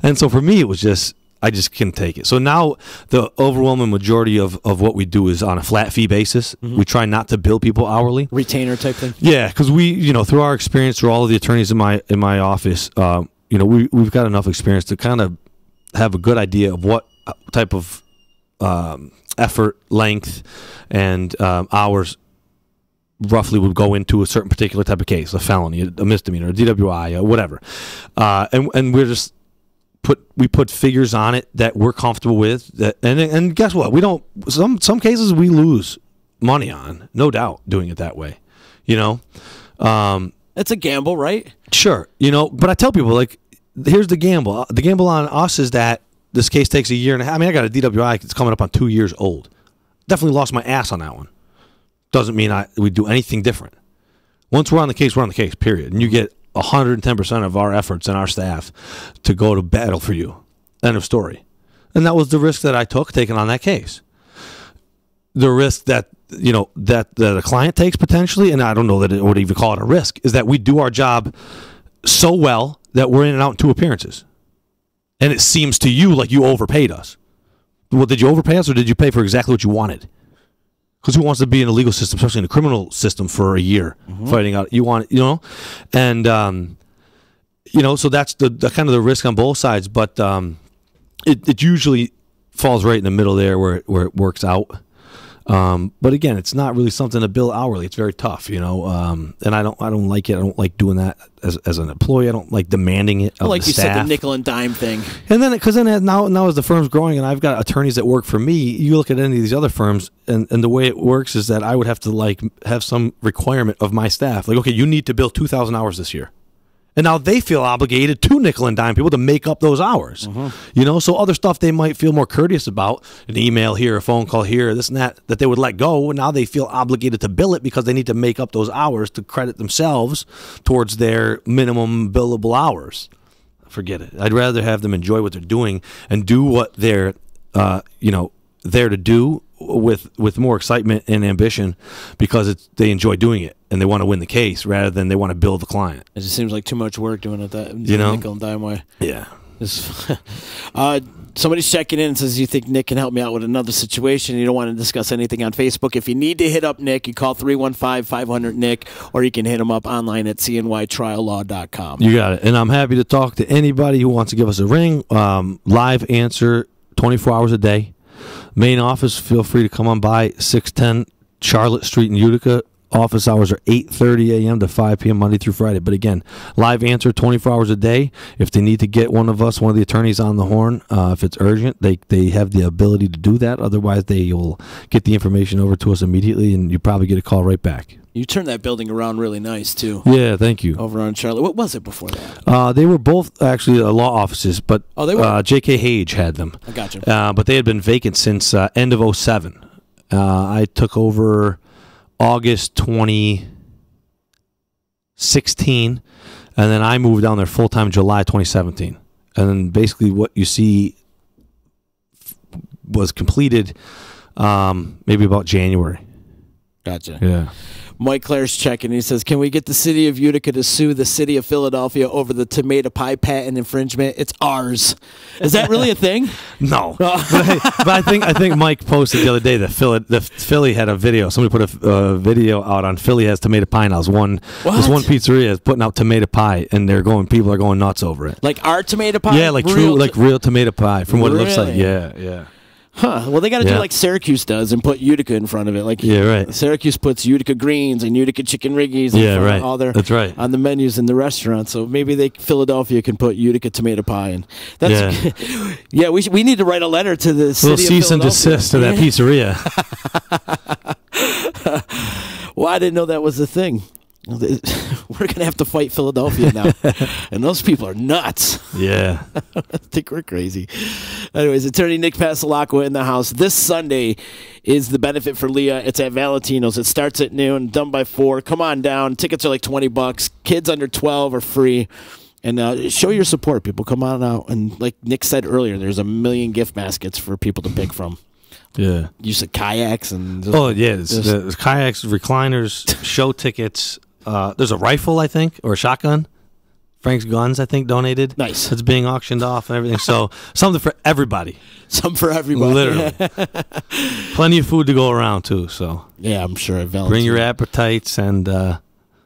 And so for me, it was just... I just couldn't take it. So now the overwhelming majority of what we do is on a flat fee basis. Mm-hmm. We try not to bill people hourly. Retainer type thing? Yeah, because we, you know, through our experience, through all of the attorneys in my office, you know, we've got enough experience to kind of have a good idea of what type of effort, length, and hours roughly would go into a certain particular type of case, a felony, a misdemeanor, a DWI, whatever. And we're just... We put figures on it that we're comfortable with, and guess what? We don't. Some cases we lose money on, no doubt, doing it that way. You know, it's a gamble, right? Sure, you know. But I tell people, like, here's the gamble. The gamble on us is that this case takes a year and a half. I mean, I got a DWI that's coming up on 2 years old. Definitely lost my ass on that one. Doesn't mean we do anything different. Once we're on the case, we're on the case. Period. And you get 110% of our efforts and our staff to go to battle for you. End of story. And that was the risk that I took taking on that case. The risk that, you know, that a client takes potentially, and I don't know that it would even call it a risk, is that we do our job so well that we're in and out in 2 appearances. And it seems to you like you overpaid us. Well, did you overpay us or did you pay for exactly what you wanted? Because who wants to be in the legal system, especially in the criminal system, for a year fighting out? You want, you know, and you know, so that's the kind of the risk on both sides. But it usually falls right in the middle there where it works out. But again, it's not really something to bill hourly. It's very tough, you know. And I don't like it. I don't like doing that as an employee. I don't like demanding it of like the you staff. said, the nickel and dime thing. And then, because now as the firm's growing, and I've got attorneys that work for me, you look at any of these other firms, and the way it works is that I would have to like have some requirement of my staff, like, okay, you need to bill 2,000 hours this year. And now they feel obligated to nickel and dime people to make up those hours. You know, so other stuff they might feel more courteous about, an email here, a phone call here, this and that they would let go. And now they feel obligated to bill it because they need to make up those hours to credit themselves towards their minimum billable hours. Forget it. I'd rather have them enjoy what they're doing and do what they're, you know, there to do with more excitement and ambition because they enjoy doing it and they want to win the case rather than they want to bill the client. It just seems like too much work doing it that, you know, nickel and dime way. Yeah. Somebody's checking in and says, you think Nick can help me out with another situation? You don't want to discuss anything on Facebook. If you need to hit up Nick, you call 315-500-NICK, or you can hit him up online at cnytriallaw.com. You got it. And I'm happy to talk to anybody who wants to give us a ring. Live answer 24 hours a day. Main office, feel free to come on by, 610 Charlotte Street in Utica. Office hours are 8:30 a.m. to 5 p.m. Monday through Friday. But again, live answer 24 hours a day. If they need to get one of the attorneys on the horn, if it's urgent, they have the ability to do that. Otherwise, they will get the information over to us immediately, and you probably get a call right back. You turned that building around really nice, too. Yeah, thank you. Over on Charlotte. What was it before that? They were both actually law offices, but they were? J.K. Hage had them. I got you. But they had been vacant since end of 2007. I took over August 2016, and then I moved down there full-time July 2017. And then basically what you see was completed maybe about January. Gotcha. Yeah. Mike Claire's checking. He says, can we get the city of Utica to sue the city of Philadelphia over the tomato pie patent infringement? It's ours. Is that really a thing? No. but I think Mike posted the other day that Philly had a video. Somebody put a video out on Philly has tomato pie now. This one pizzeria is putting out tomato pie, and people are going nuts over it. Like our tomato pie? Yeah, like real tomato pie from what it looks like. Yeah. Huh. Well, they got to do like Syracuse does and put Utica in front of it. Like right. Syracuse puts Utica greens and Utica chicken riggies. Right. All their, that's right. On the menus in the restaurant. So maybe Philadelphia can put Utica tomato pie in. That's, yeah. We need to write a letter to the city of Philadelphia. Cease and desist to that pizzeria. Well, I didn't know that was a thing. We're going to have to fight Philadelphia now. And those people are nuts. Yeah. I think we're crazy. Anyways, attorney Nick Passalacqua in the house. This Sunday is the benefit for Leah. It's at Valentino's. It starts at noon, done by 4. Come on down. Tickets are like $20. Kids under 12 are free. And show your support, people. Come on out. And like Nick said earlier, there's 1 million gift baskets for people to pick from. Yeah. Use of kayaks and... There's kayaks, recliners, show tickets. There's a rifle, I think, or a shotgun. Frank's Guns, I think, donated. Nice. It's being auctioned off and everything. So something for everybody. Some for everybody. Literally. Plenty of food to go around, too. So yeah, I'm sure. Bring your appetites and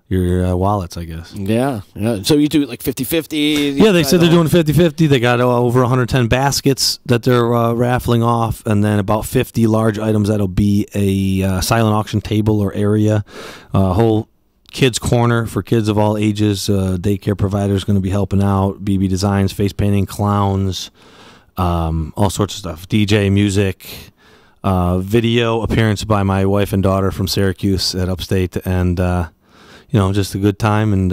your wallets, I guess. Yeah. So you do like 50-50? Yeah, they said they're doing 50-50. They got over 110 baskets that they're raffling off, and then about 50 large items that'll be a silent auction table or area, whole kids corner for kids of all ages. Daycare providers going to be helping out. BB Designs, face painting, clowns, all sorts of stuff. DJ, music, video appearance by my wife and daughter from Syracuse at Upstate, and just a good time and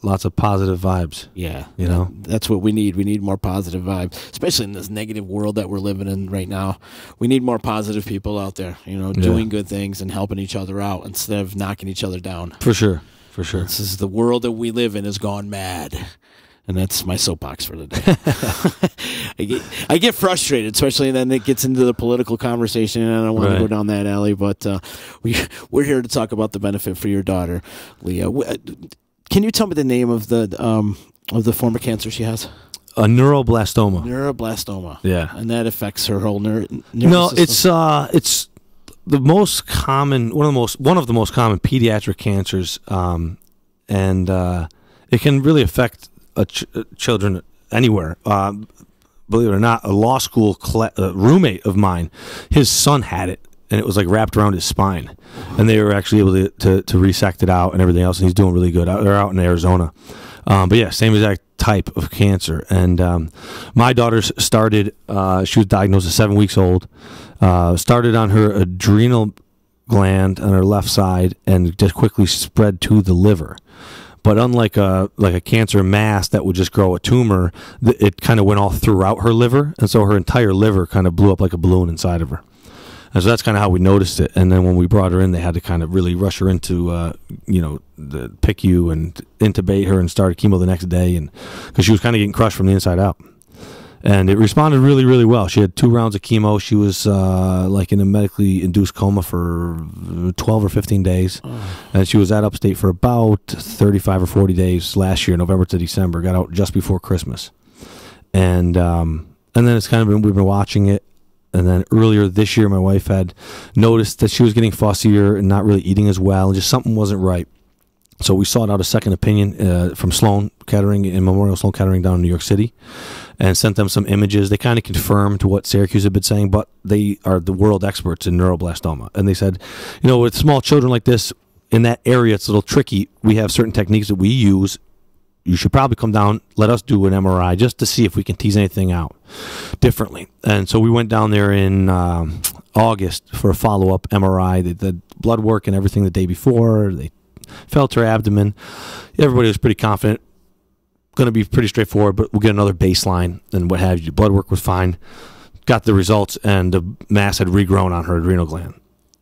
lots of positive vibes. Yeah, that's what we need. We need more positive vibes, especially in this negative world that we're living in right now. We need more positive people out there, doing good things and helping each other out instead of knocking each other down. For sure. This is the world that we live in has gone mad. And that's my soapbox for the day. I get frustrated, especially then it gets into the political conversation, and I don't want to go down that alley. But we're here to talk about the benefit for your daughter, Leah. Can you tell me the name of the form of cancer she has? A neuroblastoma. Neuroblastoma. Yeah, and that affects her whole nervous system. It's the most common, one of the most common pediatric cancers, and it can really affect children anywhere. Believe it or not, a law school roommate of mine, his son had it, and it was like wrapped around his spine, and they were actually able to resect it out and everything else, and he's doing really good. They're out in Arizona. But yeah, same exact type of cancer. And my daughter started, she was diagnosed at 7 weeks old, started on her adrenal gland on her left side and just quickly spread to the liver. But unlike a cancer mass that would just grow a tumor, it kind of went all throughout her liver, and so her entire liver kind of blew up like a balloon inside of her. And so that's kind of how we noticed it. And then when we brought her in, they had to kind of really rush her into, the PICU and intubate her and start chemo the next day, and because she was kind of getting crushed from the inside out. And it responded really, really well. She had 2 rounds of chemo. She was in a medically induced coma for 12 or 15 days. And she was at Upstate for about 35 or 40 days last year, November to December. Got out just before Christmas. And then it's kind of we've been watching it. And then earlier this year, my wife had noticed that she was getting fussier and not really eating as well, and just something wasn't right. So we sought out a second opinion from Sloan Kettering in Memorial Sloan Kettering down in New York City, and sent them some images. They kind of confirmed what Syracuse had been saying, but they are the world experts in neuroblastoma. And they said, with small children like this, in that area, it's a little tricky. We have certain techniques that we use. You should probably come down, let us do an MRI just to see if we can tease anything out differently. And so we went down there in August for a follow-up MRI. They did blood work and everything the day before. They felt her abdomen. Everybody was pretty confident. Going to be pretty straightforward, but we'll get another baseline and what have you. Blood work was fine. Got the results, and the mass had regrown on her adrenal gland.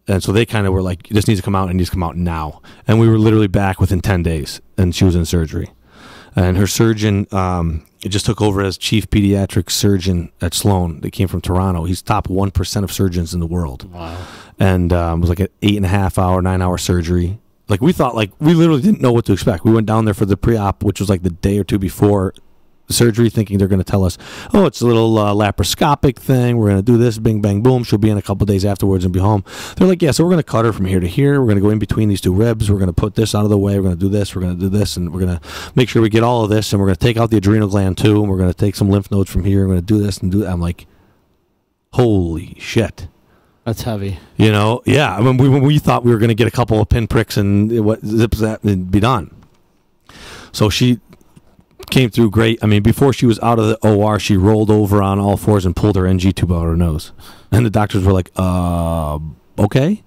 And so they kind of were like, this needs to come out, and needs to come out now. And we were literally back within 10 days, and she was in surgery. And her surgeon just took over as chief pediatric surgeon at Sloan. They came from Toronto. He's top 1% of surgeons in the world. Wow. And it was like an 8.5 hour, 9 hour surgery. Like we thought, like we literally didn't know what to expect. We went down there for the pre-op, which was like the day or two before surgery, thinking they're going to tell us, oh, it's a little laparoscopic thing. We're going to do this, bing, bang, boom. She'll be in a couple of days afterwards and be home. They're like, yeah, so we're going to cut her from here to here. We're going to go in between these two ribs. We're going to put this out of the way. We're going to do this. We're going to do this. And we're going to make sure we get all of this. And we're going to take out the adrenal gland too. And we're going to take some lymph nodes from here. We're going to do this and do that. I'm like, holy shit. That's heavy. You know, yeah. I mean, we thought we were going to get a couple of pinpricks and what zips that and be done. So she came through great. I mean, before she was out of the OR, she rolled over on all fours and pulled her NG tube out of her nose. And the doctors were like, okay.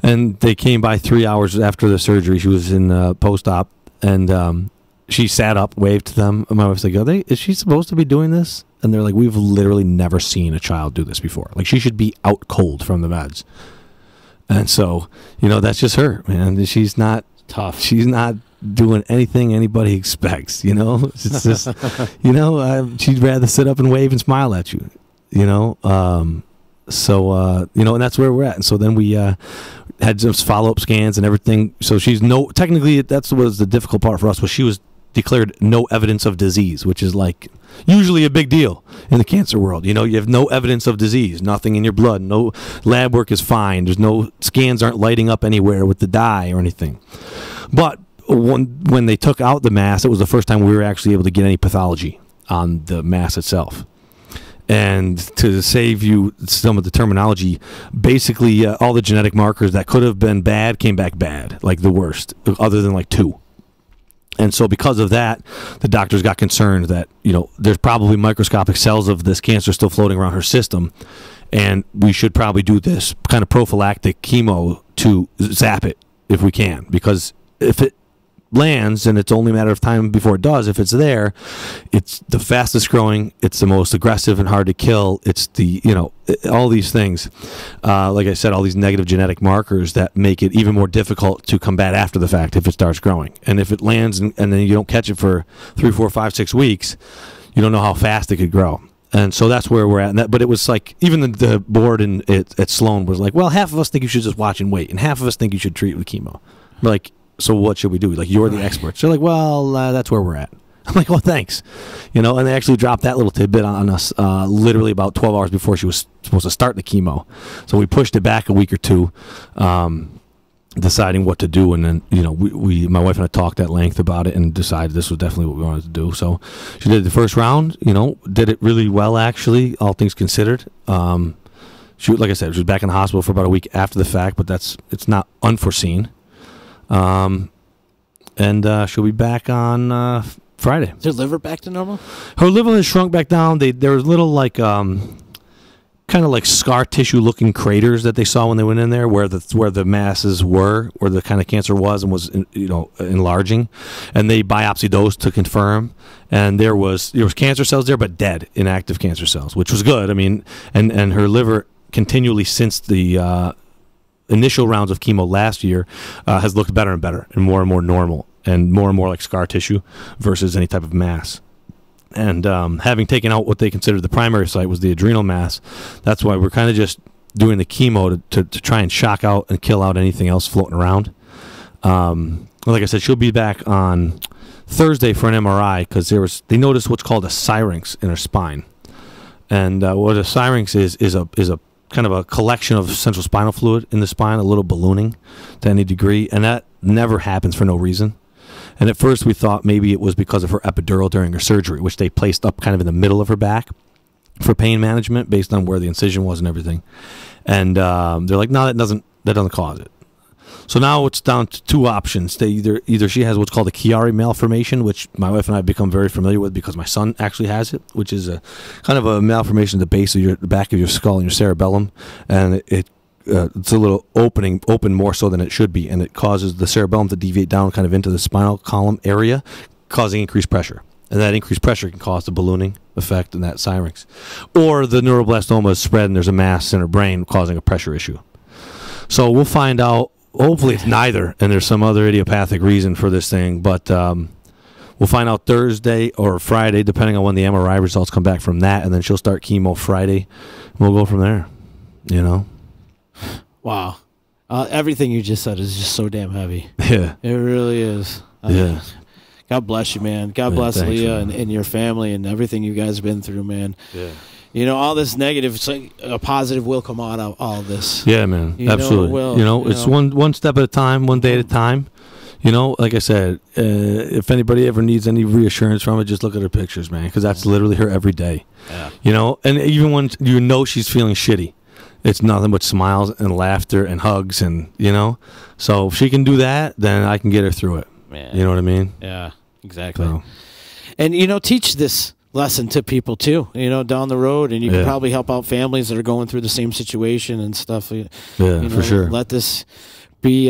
And they came by 3 hours after the surgery. She was in post-op, and she sat up, waved to them. And my wife's like, is she supposed to be doing this? And they're like, we've literally never seen a child do this before. Like, she should be out cold from the meds. And so, you know, that's just her, man. She's not tough. She's not doing anything anybody expects, you know. It's just, you know, she'd rather sit up and wave and smile at you, you know. So you know, and that's where we're at. And so then we had some follow-up scans and everything. So she's technically that's what was the difficult part for us, was she was declared no evidence of disease, which is like usually a big deal in the cancer world. You know, you have no evidence of disease, nothing in your blood, no lab work is fine, there's no scans aren't lighting up anywhere with the dye or anything. But when they took out the mass, it was the first time we were actually able to get any pathology on the mass itself. And to save you some of the terminology, basically all the genetic markers that could have been bad came back bad, like the worst, other than like 2. And so because of that, the doctors got concerned that, you know, there's probably microscopic cells of this cancer still floating around her system, and we should probably do this kind of prophylactic chemo to zap it if we can. Because if it lands, and it's only a matter of time before it does, if it's there, it's the fastest growing, it's the most aggressive and hard to kill, it's the, you know, all these things, like I said, all these negative genetic markers that make it even more difficult to combat after the fact if it starts growing. And if it lands and then you don't catch it for 3, 4, 5, 6 weeks, you don't know how fast it could grow. And so that's where we're at. But it was like, even the board at Sloan was like, well, half of us think you should just watch and wait, and half of us think you should treat with chemo. We're like, so what should we do? Like, you're the experts. They're like, well, that's where we're at. I'm like, well, thanks. You know, and they actually dropped that little tidbit on us literally about 12 hours before she was supposed to start the chemo. So we pushed it back a week or two, deciding what to do. And then, you know, my wife and I talked at length about it and decided this was definitely what we wanted to do. So she did the first round, you know, did it really well, actually, all things considered. She, like I said, she was back in the hospital for about a week after the fact, but it's not unforeseen. And she'll be back on Friday. Is her liver back to normal? Her liver has shrunk back down. There was little like kind of like scar tissue looking craters that they saw when they went in there, where the masses were, where the kind of cancer was and was, you know, enlarging. And they biopsied those to confirm, and there was cancer cells there, but dead, inactive cancer cells, which was good. I mean, and her liver continually since the initial rounds of chemo last year has looked better and better and more normal and more like scar tissue versus any type of mass. And having taken out what they considered the primary site was the adrenal mass, that's why we're kind of just doing the chemo to try and shock out and kill out anything else floating around. Like I said, she'll be back on Thursday for an MRI because they noticed what's called a syrinx in her spine. And what a syrinx is a kind of a collection of central spinal fluid in the spine, a little ballooning to any degree, and that never happens for no reason. And at first we thought maybe it was because of her epidural during her surgery, which they placed up kind of in the middle of her back for pain management based on where the incision was and everything. And they're like, no, that doesn't cause it. So now it's down to 2 options. They either she has what's called a Chiari malformation, which my wife and I have become very familiar with because my son actually has it, which is a kind of a malformation at the base of the back of your skull and your cerebellum, and it's a little open more so than it should be, and it causes the cerebellum to deviate down kind of into the spinal column area, causing increased pressure. And that increased pressure can cause the ballooning effect in that syrinx. Or the neuroblastoma is spread and there's a mass in her brain causing a pressure issue. So we'll find out. Hopefully it's neither, and there's some other idiopathic reason for this thing, but We'll find out Thursday or Friday, depending on when the MRI results come back from that, and then she'll start chemo Friday. We'll go from there. You know. Wow. Everything you just said is just so damn heavy. Yeah. It really is. Yeah. God bless you, man. God bless thanks, Leah man. and your family and everything you guys have been through, man. Yeah. You know, all this negative, it's like a positive will come out of all this. Yeah, man. You know it Absolutely. will, It's one step at a time, one day at a time. You know, like I said, if anybody ever needs any reassurance from it, just look at her pictures, man, because that's literally her every day. Yeah. You know, and even when you know she's feeling shitty, it's nothing but smiles and laughter and hugs, and you know. So if she can do that, then I can get her through it. Man. You know what I mean? Yeah, exactly. So, And, you know, teach this lesson to people, too, you know, down the road. And you can probably help out families that are going through the same situation and stuff. Yeah, you know, for sure. Let this be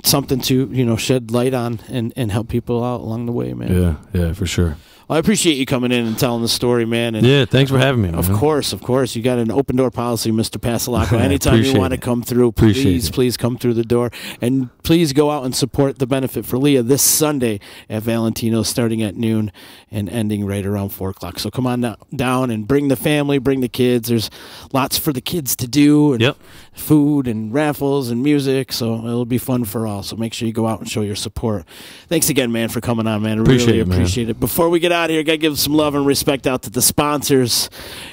something to, you know, shed light on and help people out along the way, man. Yeah, for sure. Well, I appreciate you coming in and telling the story, man. And Yeah, thanks for having me, man. Of course. You got an open door policy, Mr. Passalacqua. Anytime you want to come through, please come through the door. And please go out and support the benefit for Leah this Sunday at Valentino's, starting at noon and ending right around 4 o'clock. So come on down and bring the family, bring the kids. There's lots for the kids to do, and food and raffles and music. So it'll be fun for all. So make sure you go out and show your support. Thanks again, man, for coming on, man. Really appreciate it. Before we get out of here, gotta give some love and respect out to the sponsors.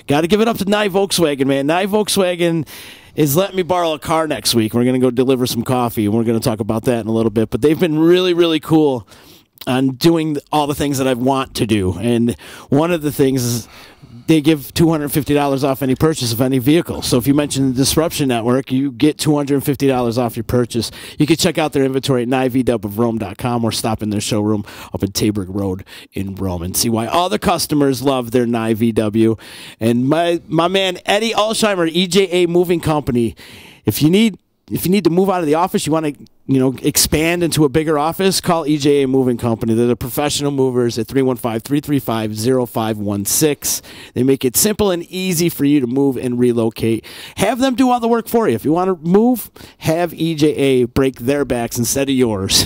Gotta give it up to NYE Volkswagen, man. NYE Volkswagen is letting me borrow a car next week. We're gonna go deliver some coffee, and we're gonna talk about that in a little bit. But they've been really, really cool on doing all the things that I want to do. And one of the things is they give $250 off any purchase of any vehicle. So if you mention the Disruption Network, you get $250 off your purchase. You can check out their inventory at NYEVW of Rome.com or stop in their showroom up at Tabor Road in Rome and see why all the customers love their NYE VW. And my man Eddie Alsheimer, EJA Moving Company, if you need to move out of the office, you want to expand into a bigger office, call EJA Moving Company. They're the professional movers at 315-335-0516. They make it simple and easy for you to move and relocate. Have them do all the work for you. If you want to move, have EJA break their backs instead of yours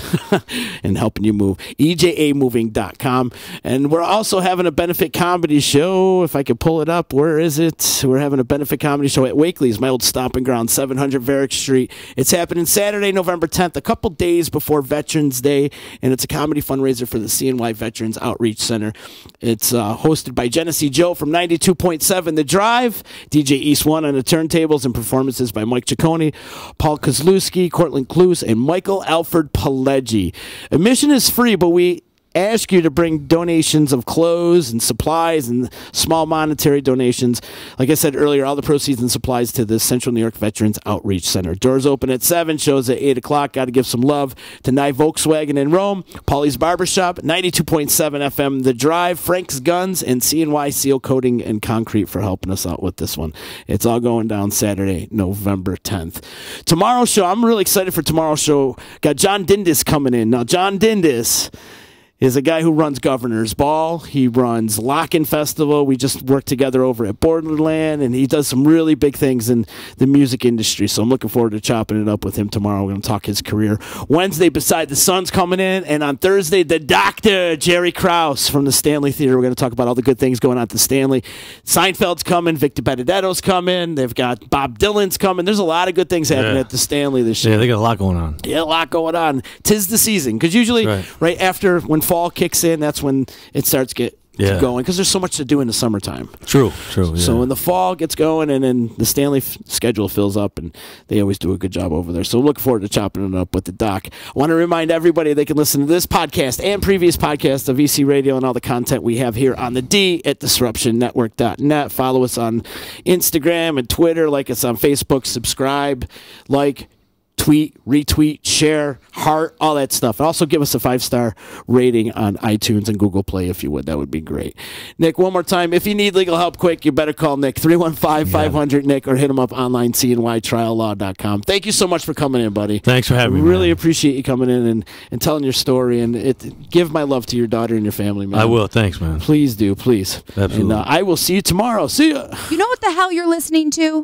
and helping you move. EJAmoving.com. And we're also having a benefit comedy show. If I could pull it up, where is it? We're having a benefit comedy show at Wakely's, my old stomping ground, 700 Varick Street. It's happening Saturday, November 10th. A couple days before Veterans Day, and it's a comedy fundraiser for the CNY Veterans Outreach Center. It's hosted by Genesee Joe from 92.7 The Drive, DJ East One on the turntables, and performances by Mike Ciccone, Paul Kozlowski, Cortland Cluse, and Michael Alfred Pileggi. Admission is free, but we ask you to bring donations of clothes and supplies and small monetary donations. Like I said earlier, all the proceeds and supplies to the Central New York Veterans Outreach Center. Doors open at 7, shows at 8 o'clock. Got to give some love to NYE Volkswagen in Rome, Paulie's Barbershop, 92.7 FM The Drive, Frank's Guns, and CNY Seal Coating and Concrete for helping us out with this one. It's all going down Saturday, November 10th. Tomorrow's show, I'm really excited for tomorrow's show. Got John Dindis coming in. Now, John Dindis is a guy who runs Governor's Ball. He runs Lock-In Festival. We just worked together over at Borderland, and he does some really big things in the music industry. So I'm looking forward to chopping it up with him tomorrow. We're going to talk his career. Wednesday, Beside the Sun's coming in, and on Thursday, the Doctor, Jerry Krause from the Stanley Theater. We're going to talk about all the good things going on at the Stanley. Seinfeld's coming. Victor Benedetto's coming. They've got Bob Dylan's coming. There's a lot of good things happening at the Stanley this year. Yeah, they got a lot going on. Yeah, a lot going on. 'Tis the season, because usually right after when fall kicks in, that's when it starts going, because there's so much to do in the summertime. True. Yeah. So when the fall gets going, and then the Stanley schedule fills up, and they always do a good job over there. So look forward to chopping it up with the doc. I want to remind everybody they can listen to this podcast and previous podcasts of EC Radio and all the content we have here on the D at DisruptionNetwork.net. Follow us on Instagram and Twitter, like us on Facebook, subscribe, tweet, retweet, share, heart, all that stuff. And also give us a 5-star rating on iTunes and Google Play if you would. That would be great. Nick, one more time, if you need legal help quick, you better call Nick, 315-500-NICK, or hit him up online, cnytriallaw.com. Thank you so much for coming in, buddy. Thanks for having me. Really appreciate you coming in and telling your story. And give my love to your daughter and your family, man. I will. Thanks, man. Please do, please. Absolutely. And I will see you tomorrow. See ya. You know what the hell you're listening to?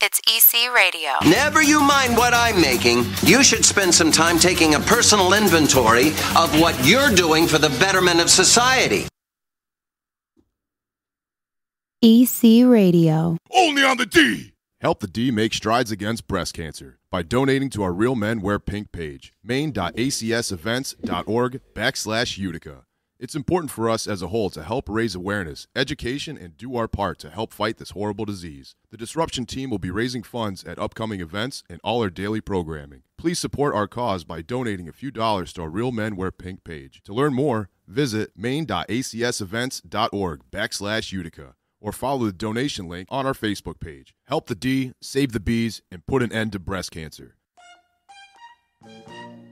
It's EC Radio. Never you mind what I'm making. You should spend some time taking a personal inventory of what you're doing for the betterment of society. EC Radio. Only on the D! Help the D make strides against breast cancer by donating to our Real Men Wear Pink page, maine.acsevents.org/Utica. It's important for us as a whole to help raise awareness, education, and do our part to help fight this horrible disease. The Disruption team will be raising funds at upcoming events and all our daily programming. Please support our cause by donating a few dollars to our Real Men Wear Pink page. To learn more, visit maine.acsevents.org/Utica. or follow the donation link on our Facebook page. Help the D, save the B's, and put an end to breast cancer.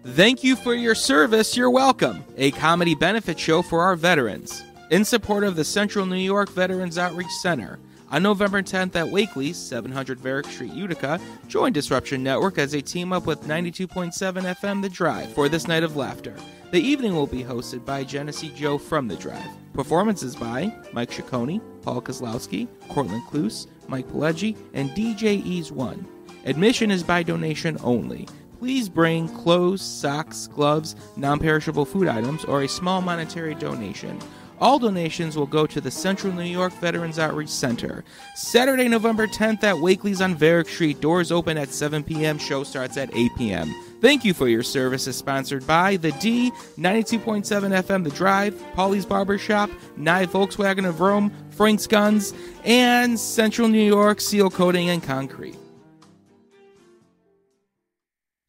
Thank you for your service, you're welcome. A comedy benefit show for our veterans. In support of the Central New York Veterans Outreach Center. On November 10th at Wakely's, 700 Varick Street, Utica, join Disruption Network as they team up with 92.7 FM The Drive for this night of laughter. The evening will be hosted by Genesee Joe from The Drive. Performances by Mike Ciccone, Paul Kozlowski, Cortland Cluse, Mike Pileggi, and DJ Ease 1. Admission is by donation only. Please bring clothes, socks, gloves, non-perishable food items, or a small monetary donation. All donations will go to the Central New York Veterans Outreach Center. Saturday, November 10th at Wakely's on Varick Street. Doors open at 7 p.m. Show starts at 8 p.m. Thank you for your service is sponsored by The D, 92.7 FM The Drive, Paulie's Barbershop, NYE Volkswagen of Rome, Frank's Guns, and Central New York Seal Coating and Concrete.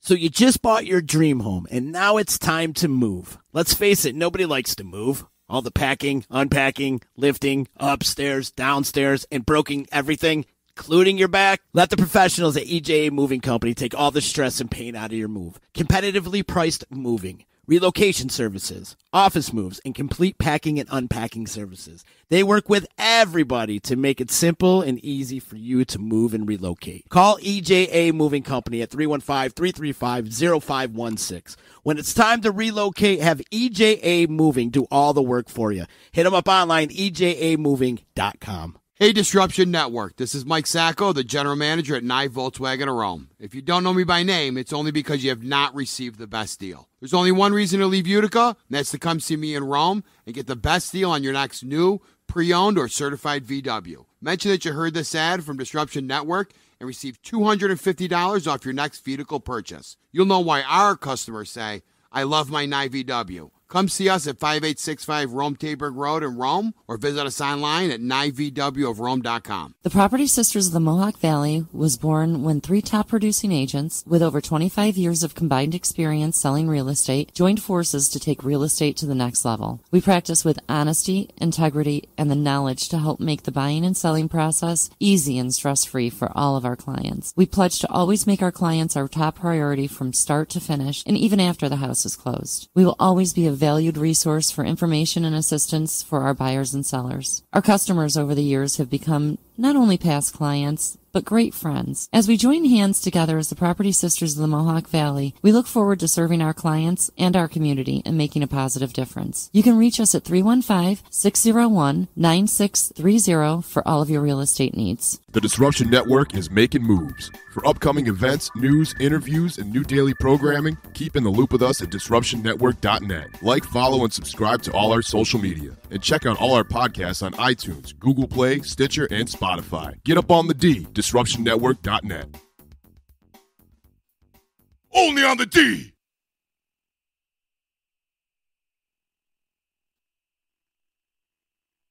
So you just bought your dream home, and now it's time to move. Let's face it, nobody likes to move. All the packing, unpacking, lifting, upstairs, downstairs, and broking everything, including your back. Let the professionals at EJA Moving Company take all the stress and pain out of your move. Competitively priced moving, relocation services, office moves, and complete packing and unpacking services. They work with everybody to make it simple and easy for you to move and relocate. Call EJA Moving Company at 315-335-0516. When it's time to relocate, have EJA Moving do all the work for you. Hit them up online, ejamoving.com. Hey, Disruption Network. This is Mike Sacco, the general manager at NYE Volkswagen of Rome. If you don't know me by name, it's only because you have not received the best deal. There's only one reason to leave Utica, and that's to come see me in Rome and get the best deal on your next new, pre-owned, or certified VW. Mention that you heard this ad from Disruption Network and receive $250 off your next vehicle purchase. You'll know why our customers say, I love my NYE VW. Come see us at 5865 Rome Taberg Road in Rome, or visit us online at nyevwofrome.com. The Property Sisters of the Mohawk Valley was born when 3 top producing agents with over 25 years of combined experience selling real estate joined forces to take real estate to the next level. We practice with honesty, integrity, and the knowledge to help make the buying and selling process easy and stress-free for all of our clients. We pledge to always make our clients our top priority from start to finish and even after the house is closed. We will always be a valued resource for information and assistance for our buyers and sellers. Our customers over the years have become not only past clients, but great friends. As we join hands together as the Property Sisters of the Mohawk Valley, we look forward to serving our clients and our community and making a positive difference. You can reach us at 315-601-9630 for all of your real estate needs. The Disruption Network is making moves. For upcoming events, news, interviews, and new daily programming, keep in the loop with us at DisruptionNetwork.net. Like, follow, and subscribe to all our social media. And check out all our podcasts on iTunes, Google Play, Stitcher, and Spotify. Get up on the D, DisruptionNetwork.net. Only on the D!